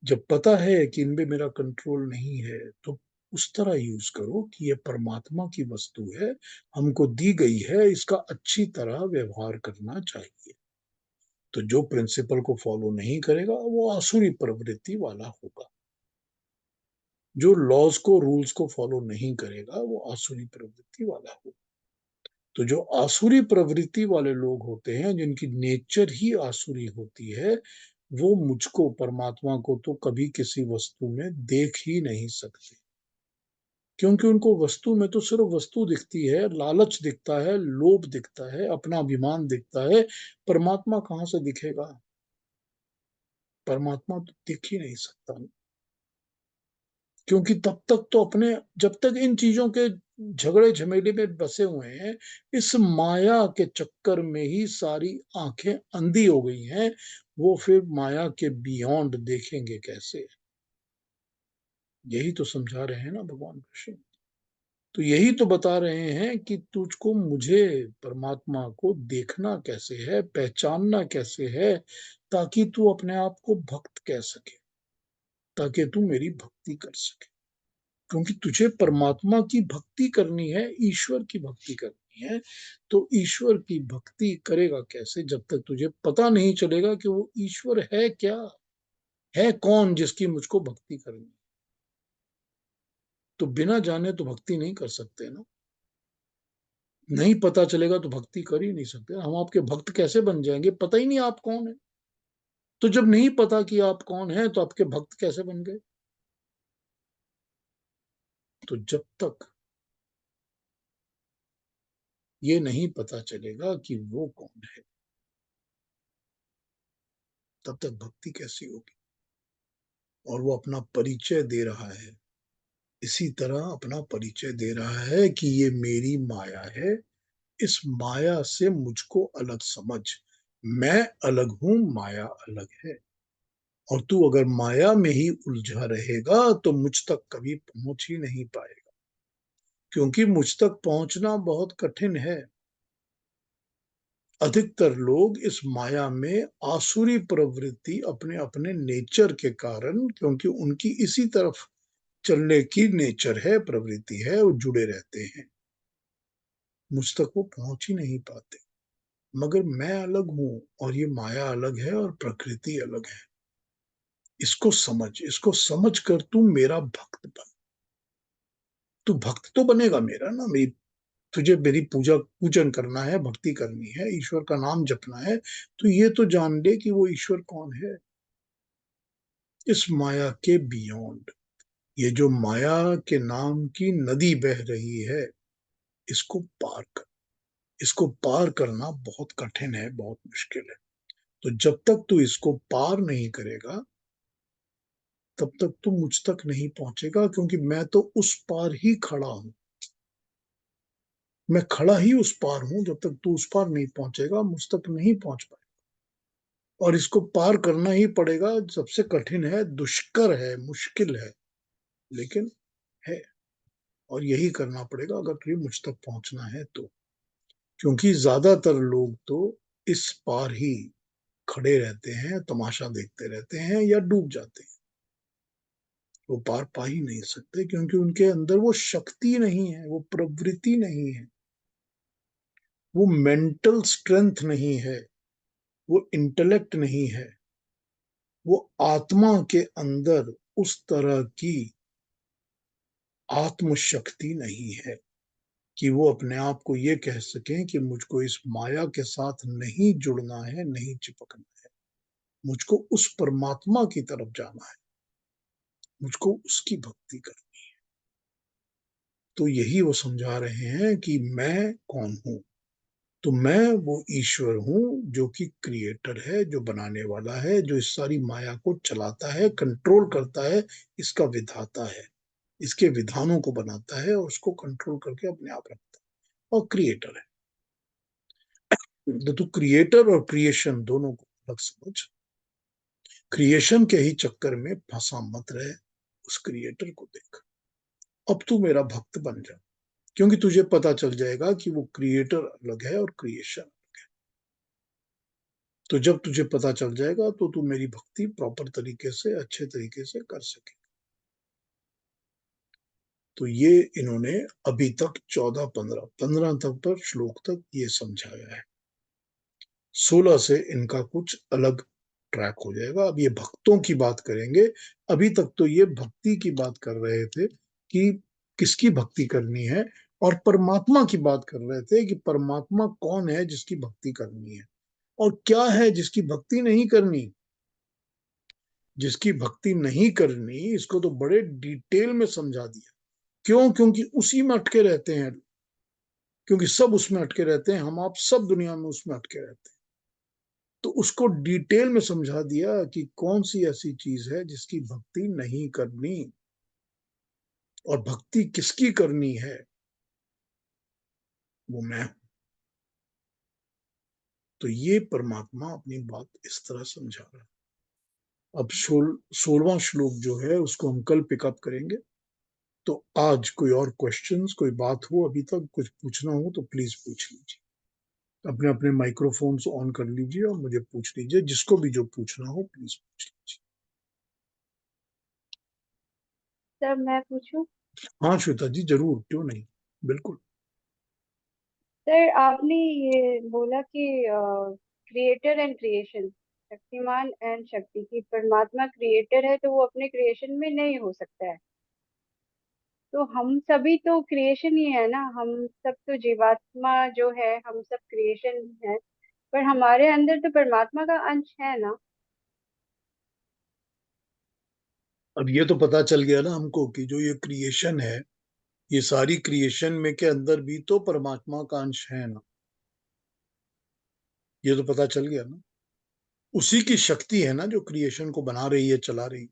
जब पता है कि इनमें मेरा कंट्रोल नहीं है, तो उस तरह यूज करो कि ये परमात्मा की वस्तु है, हमको दी गई है, इसका अच्छी तरह व्यवहार करना चाहिए। तो जो प्रिंसिपल को फॉलो नहीं करेगा वो आसुरी प्रवृत्ति वाला होगा। जो लॉज को, रूल्स को फॉलो नहीं करेगा वो आसुरी प्रवृत्ति वाला होगा। तो जो आसुरी प्रवृत्ति वाले लोग होते हैं, जिनकी नेचर ही आसुरी होती है, वो मुझको, परमात्मा को तो कभी किसी वस्तु में देख ही नहीं सकते, क्योंकि उनको वस्तु में तो सिर्फ वस्तु दिखती है, लालच दिखता है, लोभ दिखता है, अपना अभिमान दिखता है। परमात्मा कहाँ से दिखेगा? परमात्मा तो दिख ही नहीं सकता ना, क्योंकि तब तक तो अपने, जब तक इन चीजों के झगड़े झमेले में बसे हुए हैं, इस माया के चक्कर में ही सारी आंखें अंधी हो गई हैं, वो फिर माया के बियॉन्ड देखेंगे कैसे? यही तो समझा रहे हैं ना भगवान कृष्ण। तो यही तो बता रहे हैं कि तुझको मुझे, परमात्मा को देखना कैसे है, पहचानना कैसे है, ताकि तू अपने आप को भक्त कह सके, ताकि तू मेरी भक्ति कर सके। क्योंकि तुझे परमात्मा की भक्ति करनी है, ईश्वर की भक्ति करनी है, तो ईश्वर की भक्ति करेगा कैसे जब तक तुझे पता नहीं चलेगा कि वो ईश्वर है क्या, है कौन जिसकी मुझको भक्ति करनी है। तो बिना जाने तो भक्ति नहीं कर सकते ना, नहीं पता चलेगा तो भक्ति कर ही नहीं सकते। हम आपके भक्त कैसे बन जाएंगे, पता ही नहीं आप कौन है। तो जब नहीं पता कि आप कौन है तो आपके भक्त कैसे बन गए? तो जब तक ये नहीं पता चलेगा कि वो कौन है, तब तक भक्ति कैसी होगी? और वो अपना परिचय दे रहा है, इसी तरह अपना परिचय दे रहा है कि ये मेरी माया है, इस माया से मुझको अलग समझ, मैं अलग हूं, माया अलग है। और तू अगर माया में ही उलझा रहेगा तो मुझ तक कभी पहुंच ही नहीं पाएगा, क्योंकि मुझ तक पहुंचना बहुत कठिन है। अधिकतर लोग इस माया में आसुरी प्रवृत्ति अपने अपने नेचर के कारण, क्योंकि उनकी इसी तरफ चलने की नेचर है, प्रवृत्ति है, वो जुड़े रहते हैं, मुझ तक वो पहुंच ही नहीं पाते। मगर मैं अलग हूं, और ये माया अलग है, और प्रकृति अलग है। इसको समझ कर तू मेरा भक्त बन। तू भक्त तो बनेगा मेरा ना, मेरी, तुझे मेरी पूजन करना है, भक्ति करनी है, ईश्वर का नाम जपना है, तो ये तो जान ले कि वो ईश्वर कौन है, इस माया के बियॉन्ड। ये जो माया के नाम की नदी बह रही है, इसको पार कर। इसको पार करना बहुत कठिन है, बहुत मुश्किल है। तो जब तक तू इसको पार नहीं करेगा, तब तक तू मुझ तक नहीं पहुंचेगा, क्योंकि मैं तो उस पार ही खड़ा हूं। मैं खड़ा ही उस पार हूं, जब तक तू उस पार नहीं पहुंचेगा मुझ तक नहीं पहुंच पाएगा। और इसको पार करना ही पड़ेगा, सबसे कठिन है, दुष्कर है, मुश्किल है, लेकिन है। और यही करना पड़ेगा अगर तुझे मुझ तक पहुंचना है तो। क्योंकि ज्यादातर लोग तो इस पार ही खड़े रहते हैं, तमाशा देखते रहते हैं, या डूब जाते हैं। वो पार पा ही नहीं सकते, क्योंकि उनके अंदर वो शक्ति नहीं है, वो प्रवृत्ति नहीं है, वो मेंटल स्ट्रेंथ नहीं है, वो इंटेलेक्ट नहीं है, वो आत्मा के अंदर उस तरह की आत्मशक्ति नहीं है कि वो अपने आप को ये कह सकें कि मुझको इस माया के साथ नहीं जुड़ना है, नहीं चिपकना है, मुझको उस परमात्मा की तरफ जाना है, मुझको उसकी भक्ति करनी है। तो यही वो समझा रहे हैं कि मैं कौन हूं। तो मैं वो ईश्वर हूं जो कि क्रिएटर है, जो बनाने वाला है, जो इस सारी माया को चलाता है, कंट्रोल करता है, इसका विधाता है, इसके विधानों को बनाता है और उसको कंट्रोल करके अपने आप रखता है, और क्रिएटर है। तो क्रिएटर और क्रिएशन दोनों को अलग समझ। क्रिएशन के ही चक्कर में फंसा मत रहे, उस क्रिएटर को देख। अब तू मेरा भक्त बन जा, क्योंकि तुझे पता चल जाएगा कि वो क्रिएटर अलग है और क्रिएशन। तो जब तुझे पता चल जाएगा तो तू मेरी भक्ति प्रॉपर तरीके से, अच्छे तरीके से कर सके। तो ये इन्होंने अभी तक 14, 15 तक पर श्लोक तक ये समझाया है। 16 से इनका कुछ अलग ट्रैक हो जाएगा। अब ये भक्तों की बात करेंगे। अभी तक तो ये भक्ति की बात कर रहे थे कि किसकी भक्ति करनी है, और परमात्मा की बात कर रहे थे कि परमात्मा कौन है जिसकी भक्ति करनी है, और क्या है जिसकी भक्ति नहीं करनी। जिसकी भक्ति नहीं करनी, इसको तो बड़े डिटेल में समझा दिया। क्यों? क्योंकि उसी में अटके रहते हैं, क्योंकि सब उसमें अटके रहते हैं, हम आप सब दुनिया में उसमें अटके रहते हैं। तो उसको डिटेल में समझा दिया कि कौन सी ऐसी चीज है जिसकी भक्ति नहीं करनी, और भक्ति किसकी करनी है, वो मैं हूं। तो ये परमात्मा अपनी बात इस तरह समझा रहा है। अब 16वां श्लोक जो है उसको हम कल पिकअप करेंगे। तो आज कोई और क्वेश्चंस, कोई बात हो अभी तक कुछ पूछना हो तो प्लीज पूछ लीजिए। अपने अपने माइक्रोफोन्स ऑन कर लीजिए और मुझे पूछ लीजिए, जिसको भी जो पूछना हो प्लीज पूछ लीजिए। सर मैं पूछूं? हाँ श्वेता जी, जरूर, क्यों नहीं, बिल्कुल। सर आपने ये बोला कि creator and creation, Shaktimaan and शक्ति, की परमात्मा क्रिएटर है तो वो अपने क्रिएशन में नहीं हो सकता है। तो हम सभी तो क्रिएशन ही है ना, हम सब तो जीवात्मा जो है हम सब क्रिएशन है, पर हमारे अंदर तो परमात्मा का अंश है ना। अब ये तो पता चल गया ना हमको कि जो ये क्रिएशन है, ये सारी क्रिएशन में के अंदर भी तो परमात्मा का अंश है ना। ये तो पता चल गया ना। उसी की शक्ति है ना जो क्रिएशन को बना रही है, चला रही है।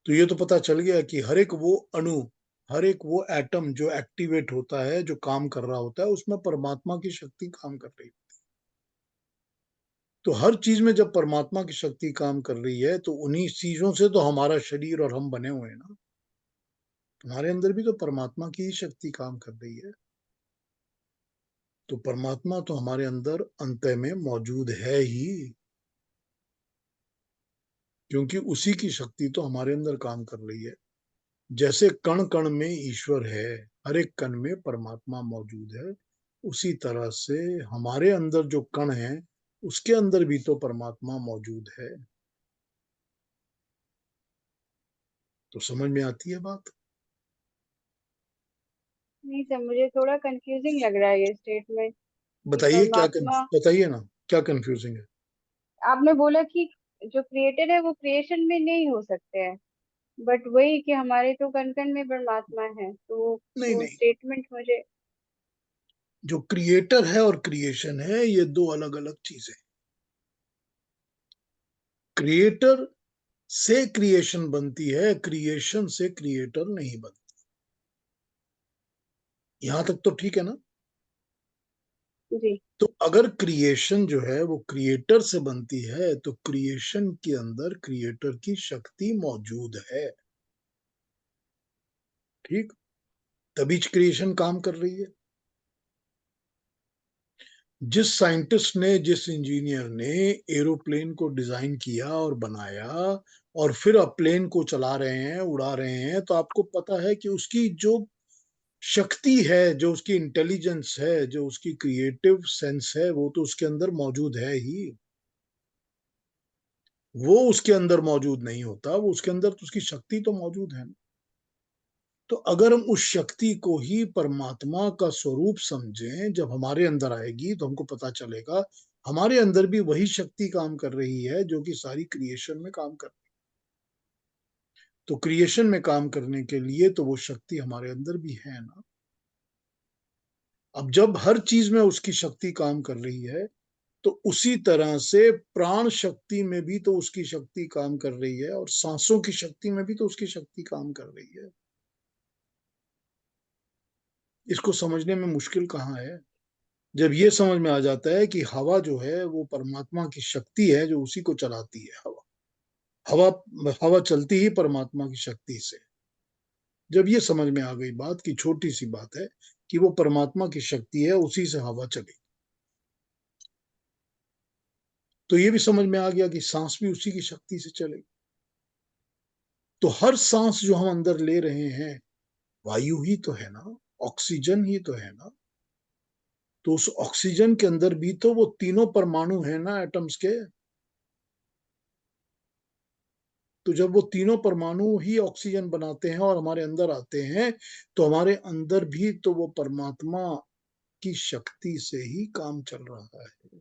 तो ये तो पता चल गया कि हर एक वो अणु, हर एक वो एटम जो एक्टिवेट होता है, जो काम कर रहा होता है, उसमें परमात्मा की शक्ति काम कर रही है। तो हर चीज में जब परमात्मा की शक्ति काम कर रही है तो उन्हीं चीजों से तो हमारा शरीर और हम बने हुए हैं ना। हमारे अंदर भी तो परमात्मा की ही शक्ति काम कर रही है। तो परमात्मा तो हमारे अंदर अंत में मौजूद है ही, क्योंकि उसी की शक्ति तो हमारे अंदर काम कर रही है। जैसे कण कण में ईश्वर है, हर एक कण में परमात्मा मौजूद है, उसी तरह से हमारे अंदर जो कण है उसके अंदर भी तो परमात्मा मौजूद है। तो समझ में आती है बात? नहीं सर, मुझे थोड़ा कंफ्यूजिंग लग रहा है ये स्टेटमेंट कि बताइए क्या परमात्मा, बताइए ना, क्या कंफ्यूजिंग है? आपने बोला कि जो क्रिएटर है वो क्रिएशन में नहीं हो सकते हैं, बट वही कि हमारे तो कण कण में परमात्मा है, तो नहीं वो नहीं, स्टेटमेंट मुझे। जो क्रिएटर है और क्रिएशन है ये दो अलग अलग चीजें। क्रिएटर से क्रिएशन बनती है, क्रिएशन से क्रिएटर नहीं बनती। यहां तक तो ठीक है ना? जी। तो अगर क्रिएशन जो है वो क्रिएटर से बनती है तो क्रिएशन के अंदर क्रिएटर की शक्ति मौजूद है। ठीक, तभी क्रिएशन काम कर रही है। जिस साइंटिस्ट ने, जिस इंजीनियर ने एरोप्लेन को डिजाइन किया और बनाया और फिर अब प्लेन को चला रहे हैं, उड़ा रहे हैं, तो आपको पता है कि उसकी जो शक्ति है, जो उसकी इंटेलिजेंस है, जो उसकी क्रिएटिव सेंस है, वो तो उसके अंदर मौजूद है ही। वो उसके अंदर मौजूद नहीं होता, वो उसके अंदर तो उसकी शक्ति तो मौजूद है। तो अगर हम उस शक्ति को ही परमात्मा का स्वरूप समझें, जब हमारे अंदर आएगी तो हमको पता चलेगा हमारे अंदर भी वही शक्ति काम कर रही है जो कि सारी क्रिएशन में काम कर रही है। तो क्रिएशन में काम करने के लिए तो वो शक्ति हमारे अंदर भी है ना। अब जब हर चीज में उसकी शक्ति काम कर रही है, तो उसी तरह से प्राण शक्ति में भी तो उसकी शक्ति काम कर रही है, और सांसों की शक्ति में भी तो उसकी शक्ति काम कर रही है। इसको समझने में मुश्किल कहाँ है? जब ये समझ में आ जाता है कि हवा जो है वो परमात्मा की शक्ति है जो उसी को चलाती है। हवा हवा हवा चलती ही परमात्मा की शक्ति से। जब ये समझ में आ गई बात कि छोटी सी बात है कि वो परमात्मा की शक्ति है, उसी से हवा चलेगी, तो ये भी समझ में आ गया कि सांस भी उसी की शक्ति से चलेगी। तो हर सांस जो हम अंदर ले रहे हैं वायु ही तो है ना, ऑक्सीजन ही तो है ना। तो उस ऑक्सीजन के अंदर भी तो वो तीनों परमाणु है ना, एटम्स के। तो जब वो तीनों परमाणु ही ऑक्सीजन बनाते हैं और हमारे अंदर आते हैं, तो हमारे अंदर भी तो वो परमात्मा की शक्ति से ही काम चल रहा है।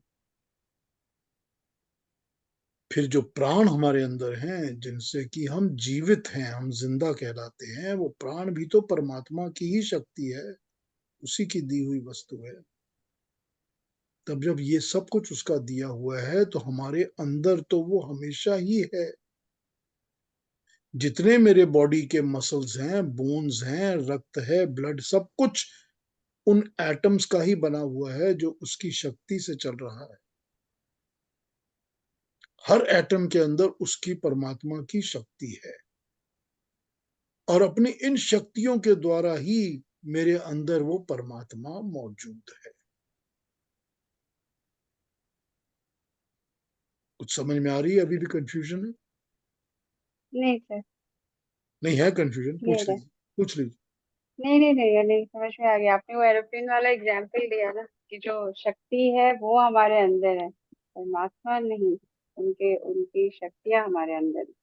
फिर जो प्राण हमारे अंदर हैं, जिनसे कि हम जीवित हैं, हम जिंदा कहलाते हैं, वो प्राण भी तो परमात्मा की ही शक्ति है, उसी की दी हुई वस्तु है। तब जब ये सब कुछ उसका दिया हुआ है तो हमारे अंदर तो वो हमेशा ही है। जितने मेरे बॉडी के मसल्स हैं, बोन्स हैं, रक्त है, ब्लड, सब कुछ उन एटम्स का ही बना हुआ है जो उसकी शक्ति से चल रहा है। हर एटम के अंदर उसकी परमात्मा की शक्ति है और अपनी इन शक्तियों के द्वारा ही मेरे अंदर वो परमात्मा मौजूद है। कुछ समझ में आ रही है? अभी भी कंफ्यूजन है? नहीं सर, नहीं है कंफ्यूजन? पूछ क्लियर है। लीजिए, पूछ लीजिए। नहीं नहीं नहीं, ये नहीं समझ में आ गया। आपने वो एरोप्लेन वाला एग्जाम्पल दिया ना, कि जो शक्ति है वो हमारे अंदर है, परमात्मा नहीं। उनके उनकी शक्तियां हमारे अंदर है।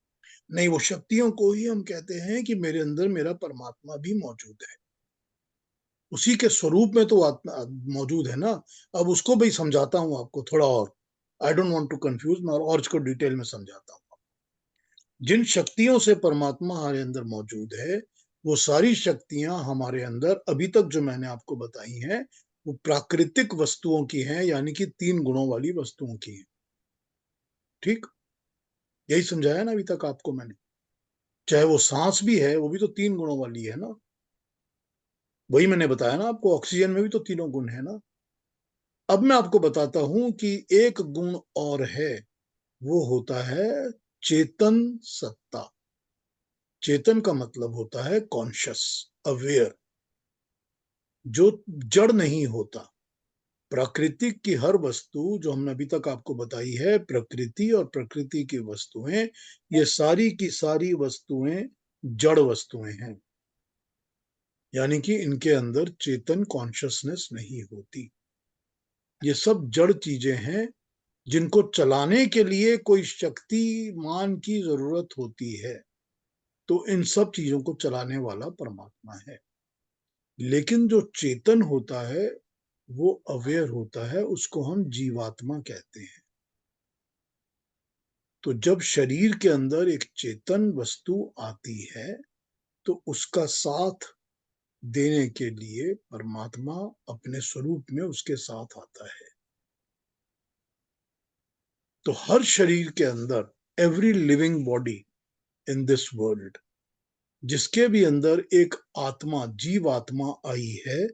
नहीं, वो शक्तियों को ही हम कहते हैं कि मेरे अंदर मेरा परमात्मा भी मौजूद है। उसी के स्वरूप में तो आत्मा मौजूद है ना। अब उसको भी समझाता हूं आपको थोड़ा और। I don't want to confuse, मैं और इसको डिटेल में समझाता हूं। जिन शक्तियों से परमात्मा हमारे अंदर मौजूद है, वो सारी शक्तियां हमारे अंदर अभी तक जो मैंने आपको बताई हैं, वो प्राकृतिक वस्तुओं की हैं, यानी कि 3 गुणों वाली वस्तुओं की हैं। ठीक, यही समझाया ना अभी तक आपको मैंने। चाहे वो सांस भी है, वो भी तो 3 गुणों वाली है ना। वही मैंने बताया ना आपको, ऑक्सीजन में भी तो तीनों गुण है ना। अब मैं आपको बताता हूं कि एक गुण और है, वो होता है चेतन सत्ता। चेतन का मतलब होता है कॉन्शियस, अवेयर, जो जड़ नहीं होता। प्राकृतिक की हर वस्तु जो हमने अभी तक आपको बताई है, प्रकृति और प्रकृति की वस्तुएं, ये सारी की सारी वस्तुएं जड़ वस्तुएं हैं, यानी कि इनके अंदर चेतन कॉन्शियसनेस नहीं होती। ये सब जड़ चीजें हैं जिनको चलाने के लिए कोई शक्तिमान की जरूरत होती है। तो इन सब चीजों को चलाने वाला परमात्मा है। लेकिन जो चेतन होता है, वो अवेयर होता है, उसको हम जीवात्मा कहते हैं। तो जब शरीर के अंदर एक चेतन वस्तु आती है, तो उसका साथ देने के लिए परमात्मा अपने स्वरूप में उसके साथ आता है। तो हर शरीर के अंदर, every living body in this world, जिसके भी अंदर एक आत्मा, जीवात्मा आई है,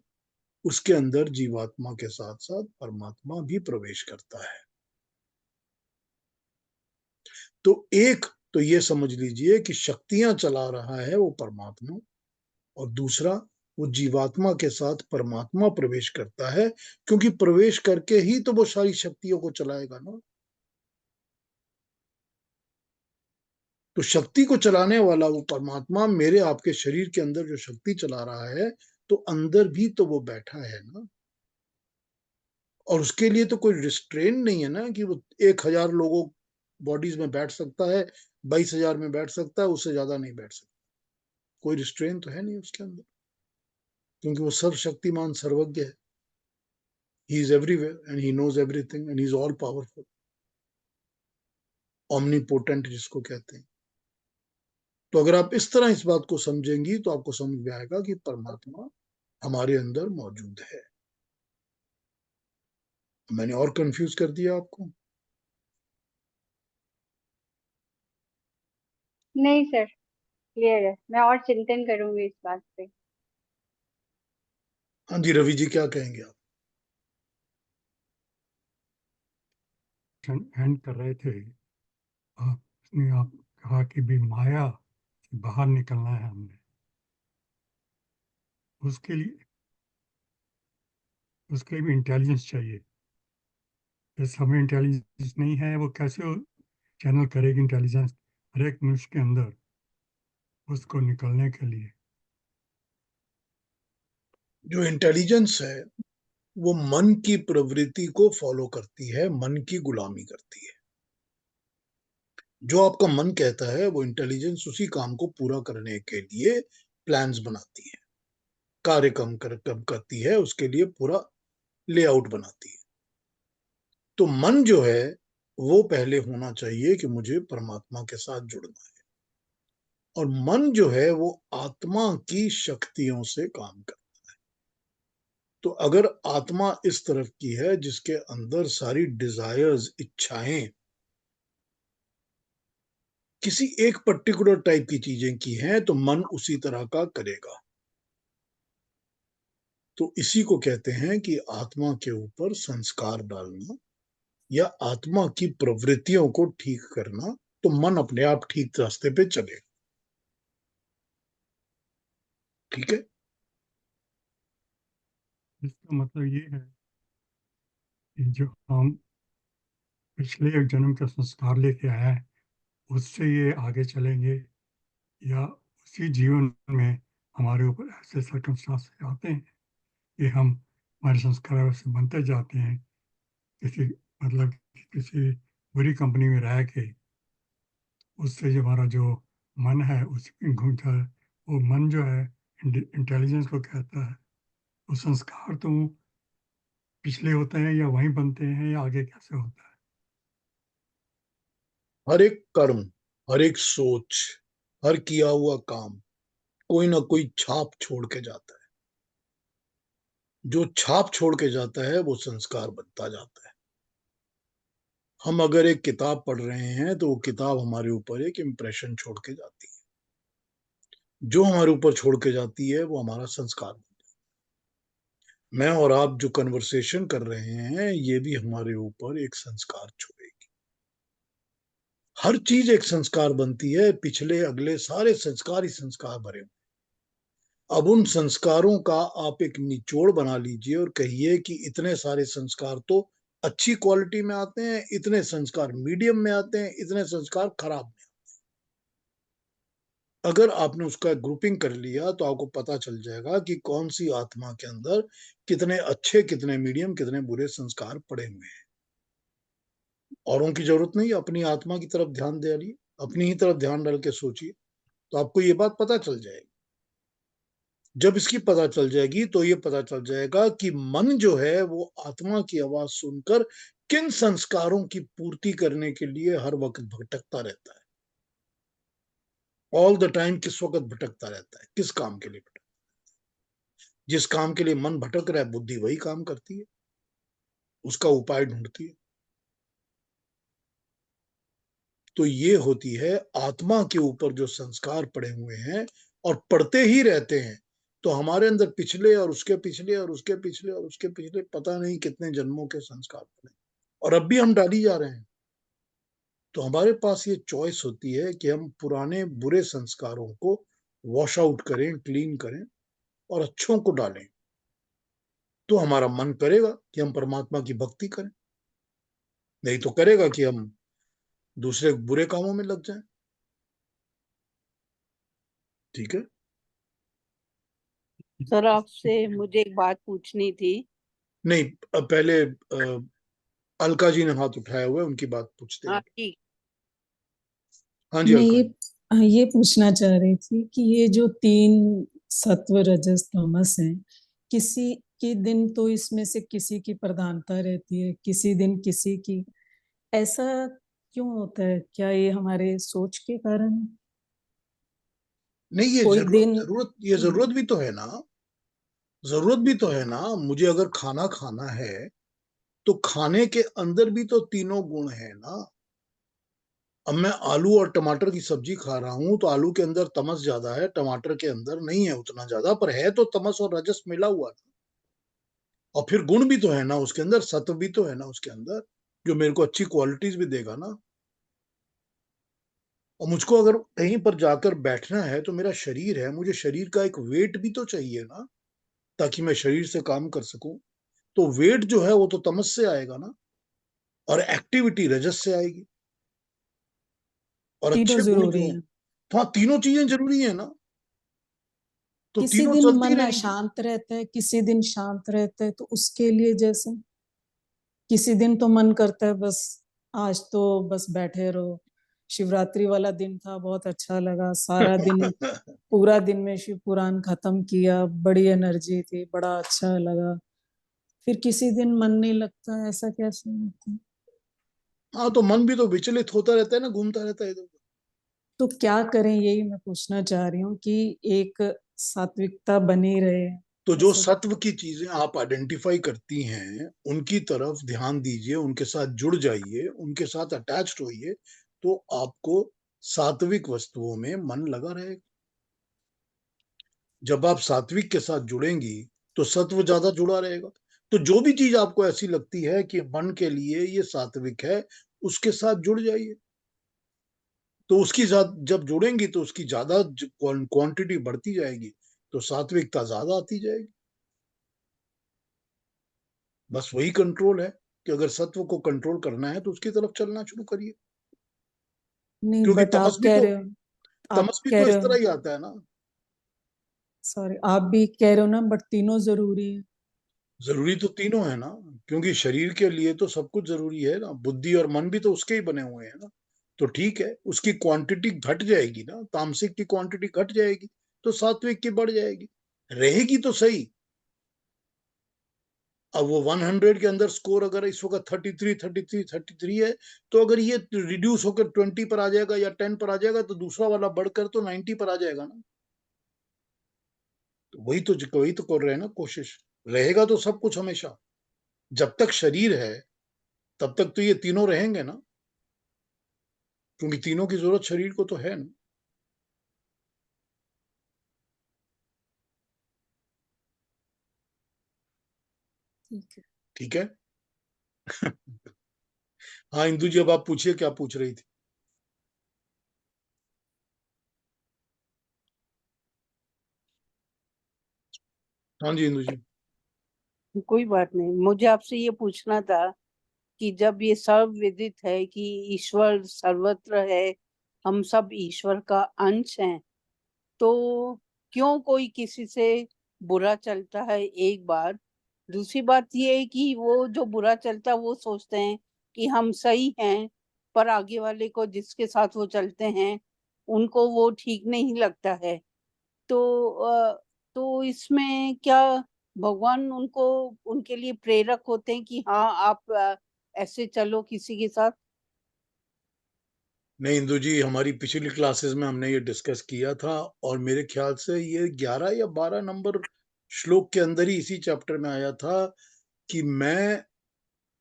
उसके अंदर जीवात्मा के साथ साथ परमात्मा भी प्रवेश करता है। तो एक तो ये समझ लीजिए कि शक्तियां चला रहा है वो परमात्मा, और दूसरा, वो जीवात्मा के साथ परमात्मा प्रवेश करता है, क्योंकि प्रवेश करके ही तो वो सारी शक्तियों को चलाएगा ना। तो शक्ति को चलाने वाला वो परमात्मा मेरे आपके शरीर के अंदर जो शक्ति चला रहा है, तो अंदर भी तो वो बैठा है ना। और उसके लिए तो कोई रिस्ट्रेन नहीं है ना कि वो 1,000 लोगों बॉडीज में बैठ सकता है, 22,000 में बैठ सकता है, उससे ज्यादा नहीं बैठ सकता। कोई रिस्ट्रेन तो है नहीं उसके अंदर, क्योंकि वो सर्वशक्तिमान, सर्वज्ञ है। He is everywhere and he knows everything and he is all powerful, omnipotent जिसको कहते हैं। तो अगर आप इस तरह इस बात को समझेंगी तो आपको समझ में आएगा कि परमात्मा हमारे अंदर मौजूद है। मैंने और कंफ्यूज कर दिया आपको? नहीं सर, क्लियर है। मैं और चिंतन करूंगी इस बात पे। हाँ जी, रवि जी क्या कहेंगे आप? एंड कर रहे थे, आपने आप कहा कि भी माया से बाहर निकलना है हमने। उसके लिए भी इंटेलिजेंस चाहिए। जैसे हमें इंटेलिजेंस नहीं है, वो कैसे चैनल करेगी इंटेलिजेंस हर एक मनुष्य के अंदर उसको निकलने के लिए? जो इंटेलिजेंस है, वो मन की प्रवृत्ति को फॉलो करती है, मन की गुलामी करती है। जो आपका मन कहता है, वो इंटेलिजेंस उसी काम को पूरा करने के लिए प्लान्स बनाती है, कार्यक्रम करती है, उसके लिए पूरा लेआउट बनाती है। तो मन जो है, वो पहले होना चाहिए कि मुझे परमात्मा के साथ जुड़ना है। और मन जो है, वो आत्मा की शक्तियों से काम करता है। तो अगर आत्मा इस तरफ की है जिसके अंदर सारी डिजायर्स, इच्छाएं किसी एक पर्टिकुलर टाइप की चीजें की हैं, तो मन उसी तरह का करेगा। तो इसी को कहते हैं कि आत्मा के ऊपर संस्कार डालना या आत्मा की प्रवृत्तियों को ठीक करना, तो मन अपने आप ठीक रास्ते पे चलेगा। ठीक है। इसका मतलब ये है कि जो हम पिछले एक जन्म का संस्कार लेके आए हैं उससे ये आगे चलेंगे, या उसी जीवन में हमारे ऊपर ऐसे सर्कमस्टांसेस आते हैं कि हम हमारे संस्कार वैसे बनते जाते हैं। किसी मतलब किसी बुरी कंपनी में रह के उससे जो हमारा जो मन है उसमें घूमता है, वो मन जो है इंटेलिजेंस को कहता है। वो संस्कार तो पिछले होते हैं या वहीं बनते हैं या आगे कैसे होता है? हर एक कर्म, हर एक सोच, हर किया हुआ काम कोई ना कोई छाप छोड़ के जाता है। जो छाप छोड़ के जाता है वो संस्कार बनता जाता है। हम अगर एक किताब पढ़ रहे हैं तो वो किताब हमारे ऊपर एक इम्प्रेशन छोड़ के जाती है। जो हमारे ऊपर छोड़ के जाती है वो हमारा संस्कार बनता है। मैं और आप जो कन्वर्सेशन कर रहे हैं ये भी हमारे ऊपर एक संस्कार छोड़ेगी। हर चीज एक संस्कार बनती है। पिछले अगले सारे संस्कार ही संस्कार भरे हुए। अब उन संस्कारों का आप एक निचोड़ बना लीजिए और कहिए कि इतने सारे संस्कार तो अच्छी क्वालिटी में आते हैं, इतने संस्कार मीडियम में आते हैं, इतने संस्कार खराब में। अगर आपने उसका ग्रुपिंग कर लिया तो आपको पता चल जाएगा कि कौन सी आत्मा के अंदर कितने अच्छे, कितने मीडियम, कितने बुरे संस्कार पड़े हुए हैं। औरों की जरूरत नहीं, अपनी आत्मा की तरफ ध्यान दे डालिए, अपनी ही तरफ ध्यान डाल के सोचिए, तो आपको ये बात पता चल जाएगी। जब इसकी पता चल जाएगी तो ये पता चल जाएगा कि मन जो है वो आत्मा की आवाज सुनकर किन संस्कारों की पूर्ति करने के लिए हर वक्त भटकता रहता है। ऑल द टाइम किस वक्त भटकता रहता है, किस काम के लिए भटकता है। जिस काम के लिए मन भटक रहा है बुद्धि वही काम करती है, उसका उपाय ढूंढती है। तो ये होती है आत्मा के ऊपर जो संस्कार पड़े हुए हैं और पढ़ते ही रहते हैं। तो हमारे अंदर पिछले और उसके पिछले और उसके पिछले और उसके पिछले पता नहीं कितने जन्मों के संस्कार पड़े, और अब भी हम डाली जा रहे हैं। तो हमारे पास ये चॉइस होती है कि हम पुराने बुरे संस्कारों को वॉश आउट करें, क्लीन करें और अच्छों को डालें। तो हमारा मन करेगा कि हम परमात्मा की भक्ति करें, नहीं तो करेगा कि हम दूसरे बुरे कामों में लग जाएं। ठीक है। सर आपसे मुझे एक बात पूछनी थी। नहीं, पहले अलका जी ने हाथ उठाया हुआ है, उनकी बात पूछते हैं। ठीक। हाँ जी मैं अलका जी। ये पूछना चाह रही थी कि ये जो 3 सत्व रजस तमस हैं, किसी के दिन तो इसमें से किसी की प्रधानता रहती है, किसी दिन किसी की, ऐसा क्यों होता है? क्या ये हमारे सोच के कारण? नहीं, ये कोई दिन जरूरत भी तो है ना। जरूरत भी तो है ना। मुझे अगर खाना खाना है तो खाने के अंदर भी तो तीनों गुण है ना। अब मैं आलू और टमाटर की सब्जी खा रहा हूं तो आलू के अंदर तमस ज्यादा है, टमाटर के अंदर नहीं है उतना ज्यादा, पर है तो तमस और रजस मिला हुआ था। और फिर गुण भी तो है ना उसके अंदर, सत्व भी तो है ना उसके अंदर, जो मेरे को अच्छी क्वालिटीज भी देगा ना। और मुझको अगर कहीं पर जाकर बैठना है तो मेरा शरीर है, मुझे शरीर का एक वेट भी तो चाहिए ना, ताकि मैं शरीर से काम कर सकूं। तो वेट जो है वो तो तमस से आएगा ना, और एक्टिविटी रजस से आएगी। और तीनों अच्छे गुण जो जरूरी हैं, हैं। तो हाँ तीनों चीजें जरूरी है ना, तो किसी तीनों दिन चलती मन रहेंगी। अशांत रहता है, किसी दिन शांत रहता है, तो उसके लिए जैसे किसी दिन तो मन करता है बस आज तो बस बैठे रहो। शिवरात्रि वाला दिन था, बहुत अच्छा लगा, सारा दिन पूरा दिन में शिव पुराण खत्म किया, बड़ी एनर्जी थी, बड़ा अच्छा लगा। फिर किसी दिन मन नहीं लगता, ऐसा कैसे होता है? हाँ तो मन भी तो विचलित होता रहता है ना, घूमता रहता है इधर उधर। तो क्या करें, यही मैं पूछना चाह रही हूँ कि एक सात्विकता बनी रहे, तो जो ऐसा सत्व की चीजें आप आइडेंटिफाई करती हैं उनकी तरफ ध्यान दीजिए, उनके साथ जुड़ जाइए, उनके साथ अटैच्ड होइए, तो आपको सात्विक वस्तुओं में मन लगा रहेगा। जब आप सात्विक के साथ जुड़ेंगी तो सत्व ज्यादा जुड़ा रहेगा। तो जो भी चीज आपको ऐसी लगती है कि मन के लिए ये सात्विक है, उसके साथ जुड़ जाइए। तो उसकी साथ जब जुड़ेंगी तो उसकी ज्यादा क्वांटिटी बढ़ती जाएगी, तो सात्विकता ज्यादा आती जाएगी। बस वही कंट्रोल है कि अगर सत्व को कंट्रोल करना है तो उसकी तरफ चलना शुरू करिए। नहीं, क्योंकि बट आप कह रहे हो, आप तमस भी कह तो रहे इस हो, तरह ही आता है ना। सॉरी, आप भी कह रहे हो ना, बट तीनों जरूरी है। जरूरी तो तीनों है ना, क्योंकि शरीर के लिए तो सब कुछ जरूरी है ना, बुद्धि और मन भी तो उसके ही बने हुए हैं ना। तो ठीक है, उसकी क्वांटिटी घट जाएगी ना, तामसिक की क्वांटिटी घट जाएगी तो सात्विक की बढ़ जाएगी, रहेगी तो सही। अब वो 100 के अंदर स्कोर अगर इस वक्त 33 है, तो अगर ये रिड्यूस होकर 20 पर आ जाएगा या 10 पर आ जाएगा, तो दूसरा वाला बढ़कर तो 90 पर आ जाएगा ना। तो वही तो कर रहे हैं ना कोशिश। रहेगा तो सब कुछ हमेशा, जब तक शरीर है तब तक तो ये तीनों रहेंगे ना, क्योंकि तीनों की जरूरत शरीर को तो है ना। ठीक है। ठीक है। हाँ इंदु जी, अब आप पूछिए, क्या पूछ रही थी? हाँ जी इंदु जी। कोई बात नहीं, मुझे आपसे ये पूछना था कि जब ये सर्व विदित है कि ईश्वर सर्वत्र है, हम सब ईश्वर का अंश हैं, तो क्यों कोई किसी से बुरा चलता है? एक बात। दूसरी बात ये है कि वो जो बुरा चलता है वो सोचते हैं कि हम सही हैं, पर आगे वाले को जिसके साथ वो चलते हैं उनको वो ठीक नहीं लगता है। तो तो इसमें क्या भगवान उनको उनके लिए प्रेरक होते हैं कि हाँ आप ऐसे चलो किसी के साथ? नहीं इंदु जी, हमारी पिछली क्लासेस में हमने ये डिस्कस किया था, और मेरे ख्याल से ये 11 या 12 नंबर श्लोक के अंदर ही इसी चैप्टर में आया था कि मैं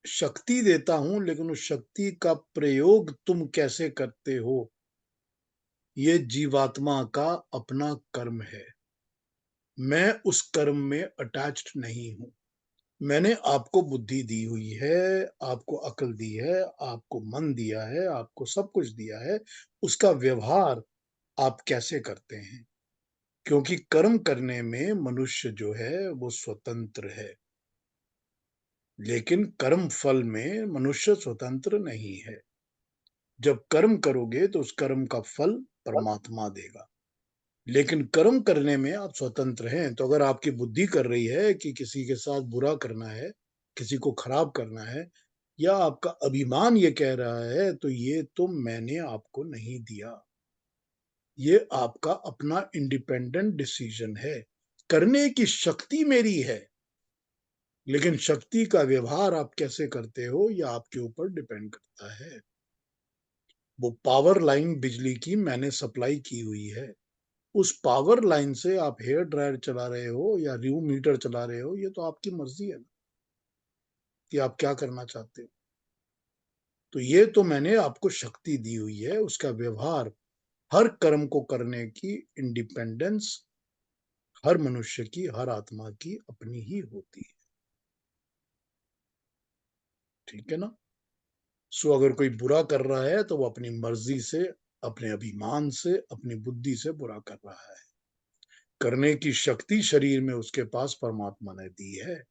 शक्ति देता हूं, लेकिन उस शक्ति का प्रयोग तुम कैसे करते हो, ये जीवात्मा का अपना कर्म है। मैं उस कर्म में अटैच्ड नहीं हूं। मैंने आपको बुद्धि दी हुई है, आपको अकल दी है, आपको मन दिया है, आपको सब कुछ दिया है। उसका व्यवहार आप कैसे करते हैं, क्योंकि कर्म करने में मनुष्य जो है वो स्वतंत्र है, लेकिन कर्म फल में मनुष्य स्वतंत्र नहीं है। जब कर्म करोगे तो उस कर्म का फल परमात्मा देगा, लेकिन कर्म करने में आप स्वतंत्र हैं। तो अगर आपकी बुद्धि कर रही है कि किसी के साथ बुरा करना है, किसी को खराब करना है, या आपका अभिमान ये कह रहा है, तो ये तो मैंने आपको नहीं दिया, ये आपका अपना इंडिपेंडेंट डिसीजन है। करने की शक्ति मेरी है, लेकिन शक्ति का व्यवहार आप कैसे करते हो यह आपके ऊपर डिपेंड करता है। वो पावर लाइन बिजली की मैंने सप्लाई की हुई है, उस पावर लाइन से आप हेयर ड्रायर चला रहे हो या रू मीटर चला रहे हो, ये तो आपकी मर्जी है ना कि आप क्या करना चाहते हो। तो ये तो मैंने आपको शक्ति दी हुई है, उसका व्यवहार, हर कर्म को करने की इंडिपेंडेंस हर मनुष्य की, हर आत्मा की अपनी ही होती है। ठीक है ना। सो अगर कोई बुरा कर रहा है तो वो अपनी मर्जी से, अपने अभिमान से, अपनी बुद्धि से बुरा कर रहा है। करने की शक्ति शरीर में उसके पास परमात्मा ने दी है,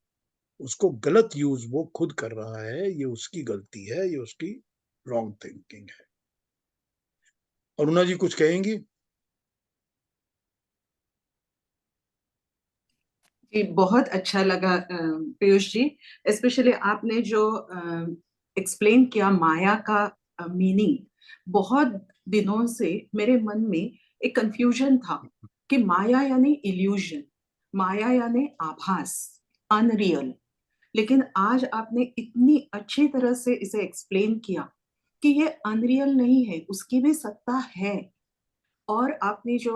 उसको गलत यूज वो खुद कर रहा है, ये उसकी गलती है, ये उसकी रॉन्ग थिंकिंग है। अरुणा जी कुछ कहेंगी? जी, बहुत अच्छा लगा पीयूष जी। स्पेशली आपने जो एक्सप्लेन किया माया का मीनिंग, बहुत दिनों से मेरे मन में एक कंफ्यूजन था कि माया यानी इल्यूजन, माया यानी आभास, अनरियल। लेकिन आज आपने इतनी अच्छी तरह से इसे एक्सप्लेन किया कि ये अनरियल नहीं है, उसकी भी सत्ता है। और आपने जो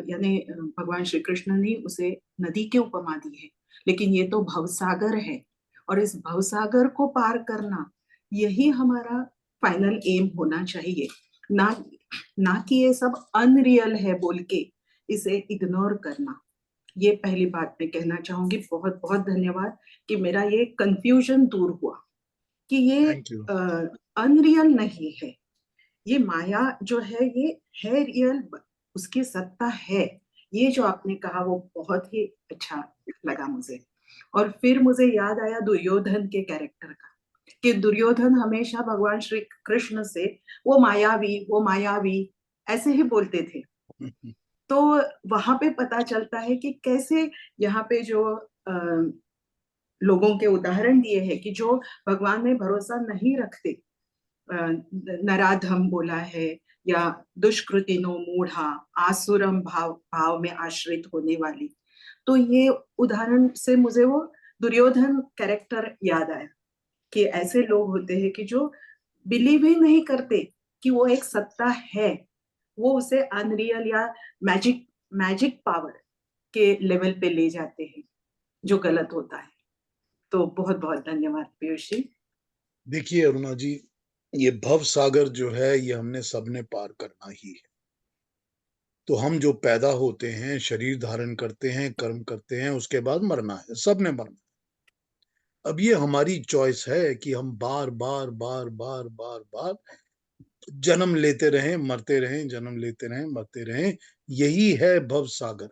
यानी भगवान श्री कृष्ण ने उसे नदी की उपमा दी है, लेकिन ये तो भवसागर है, और इस भवसागर को पार करना यही हमारा फाइनल एम होना चाहिए, ना कि ये सब अनरियल है बोल के इसे इग्नोर करना। ये पहली बात मैं कहना चाहूंगी। बहुत बहुत धन्यवाद कि मेरा ये कंफ्यूजन दूर हुआ कि ये थैंक यू। अनरियल नहीं है, ये माया जो है ये है रियल, उसकी सत्ता है। ये जो आपने कहा वो बहुत ही अच्छा लगा मुझे। और फिर मुझे याद आया दुर्योधन के कैरेक्टर का, कि दुर्योधन हमेशा भगवान श्री कृष्ण से वो मायावी ऐसे ही बोलते थे। तो वहां पे पता चलता है कि कैसे यहाँ पे जो लोगों के उदाहरण दिए हैं कि जो भगवान में भरोसा नहीं रखते, नराधम बोला है, या दुष्कृतिनो मूढ़ा, आसुरम भाव में आश्रित होने वाली। तो ये उदाहरण से मुझे वो दुर्योधन कैरेक्टर याद आया कि ऐसे लोग होते हैं कि जो बिलीव ही नहीं करते कि वो एक सत्ता है, वो उसे अनरियल या मैजिक पावर के लेवल पे ले जाते हैं, जो गलत होता है। तो बहुत बहुत धन्यवाद पीयूष जी। देखिए अरुणा जी, ये भव सागर जो है ये हमने सबने पार करना ही है। तो हम जो पैदा होते हैं, शरीर धारण करते हैं, कर्म करते हैं, उसके बाद मरना है, सबने मरना। अब ये हमारी चॉइस है कि हम बार बार बार बार बार बार जन्म लेते रहें, मरते रहें, जन्म लेते रहें, मरते रहें। यही है भव सागर।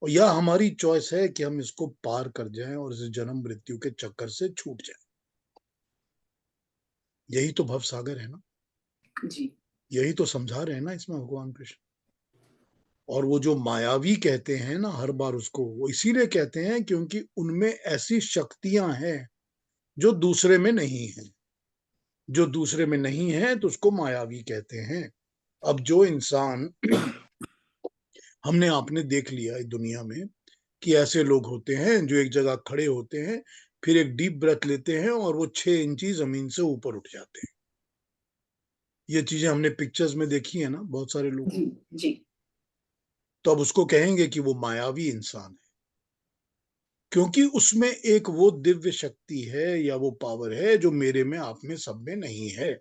और यह हमारी चॉइस है कि हम इसको पार कर जाएं और इस जन्म मृत्यु के चक्कर से छूट जाएं। यही तो भव सागर है ना, जी यही तो समझा रहे हैं ना इसमें भगवान कृष्ण। और वो जो मायावी कहते हैं ना हर बार उसको, वो इसीलिए कहते हैं क्योंकि उनमें ऐसी शक्तियां हैं जो दूसरे में नहीं है। जो दूसरे में नहीं है तो उसको मायावी कहते हैं। अब जो इंसान हमने आपने देख लिया है दुनिया में कि ऐसे लोग होते हैं जो एक जगह खड़े होते हैं, फिर एक डीप ब्रेथ लेते हैं और वो 6 इंची जमीन से ऊपर उठ जाते हैं। ये चीजें हमने पिक्चर्स में देखी है ना बहुत सारे लोगों। जी जी तो अब उसको कहेंगे कि वो मायावी इंसान है, क्योंकि उसमें एक वो दिव्य शक्ति है या वो पावर है जो मेरे में, आप में, सब में नहीं है।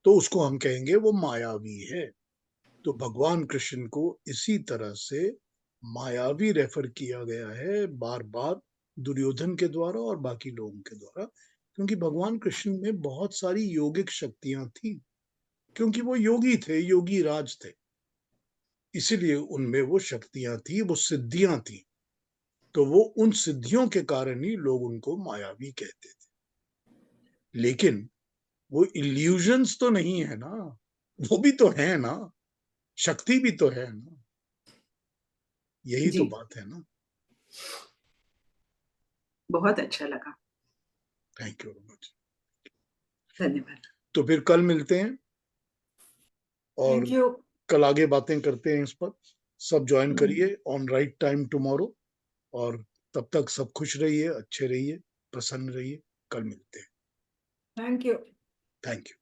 तो उसको हम कहेंगे वो मायावी है। तो भगवान कृष्ण को इसी तरह से मायावी रेफर किया गया है बार बार, दुर्योधन के द्वारा और बाकी लोगों के द्वारा, क्योंकि भगवान कृष्ण में बहुत सारी योगिक शक्तियां थी, क्योंकि वो योगी थे, योगी राज थे, इसीलिए उनमें वो शक्तियां थी, वो सिद्धियां थी। तो वो उन सिद्धियों के कारण ही लोग उनको मायावी कहते थे। लेकिन वो इल्यूजन्स तो नहीं है ना, वो भी तो है ना, शक्ति भी तो है ना। यही तो जी बात है ना। बहुत अच्छा लगा। Thank you very much. धन्यवाद। तो फिर कल मिलते हैं और थैंक यू। कल आगे बातें करते हैं इस पर। सब ज्वाइन करिए ऑन राइट टाइम टुमारो। और तब तक सब खुश रहिए, अच्छे रहिए, प्रसन्न रहिए। कल मिलते हैं। Thank you. Thank you.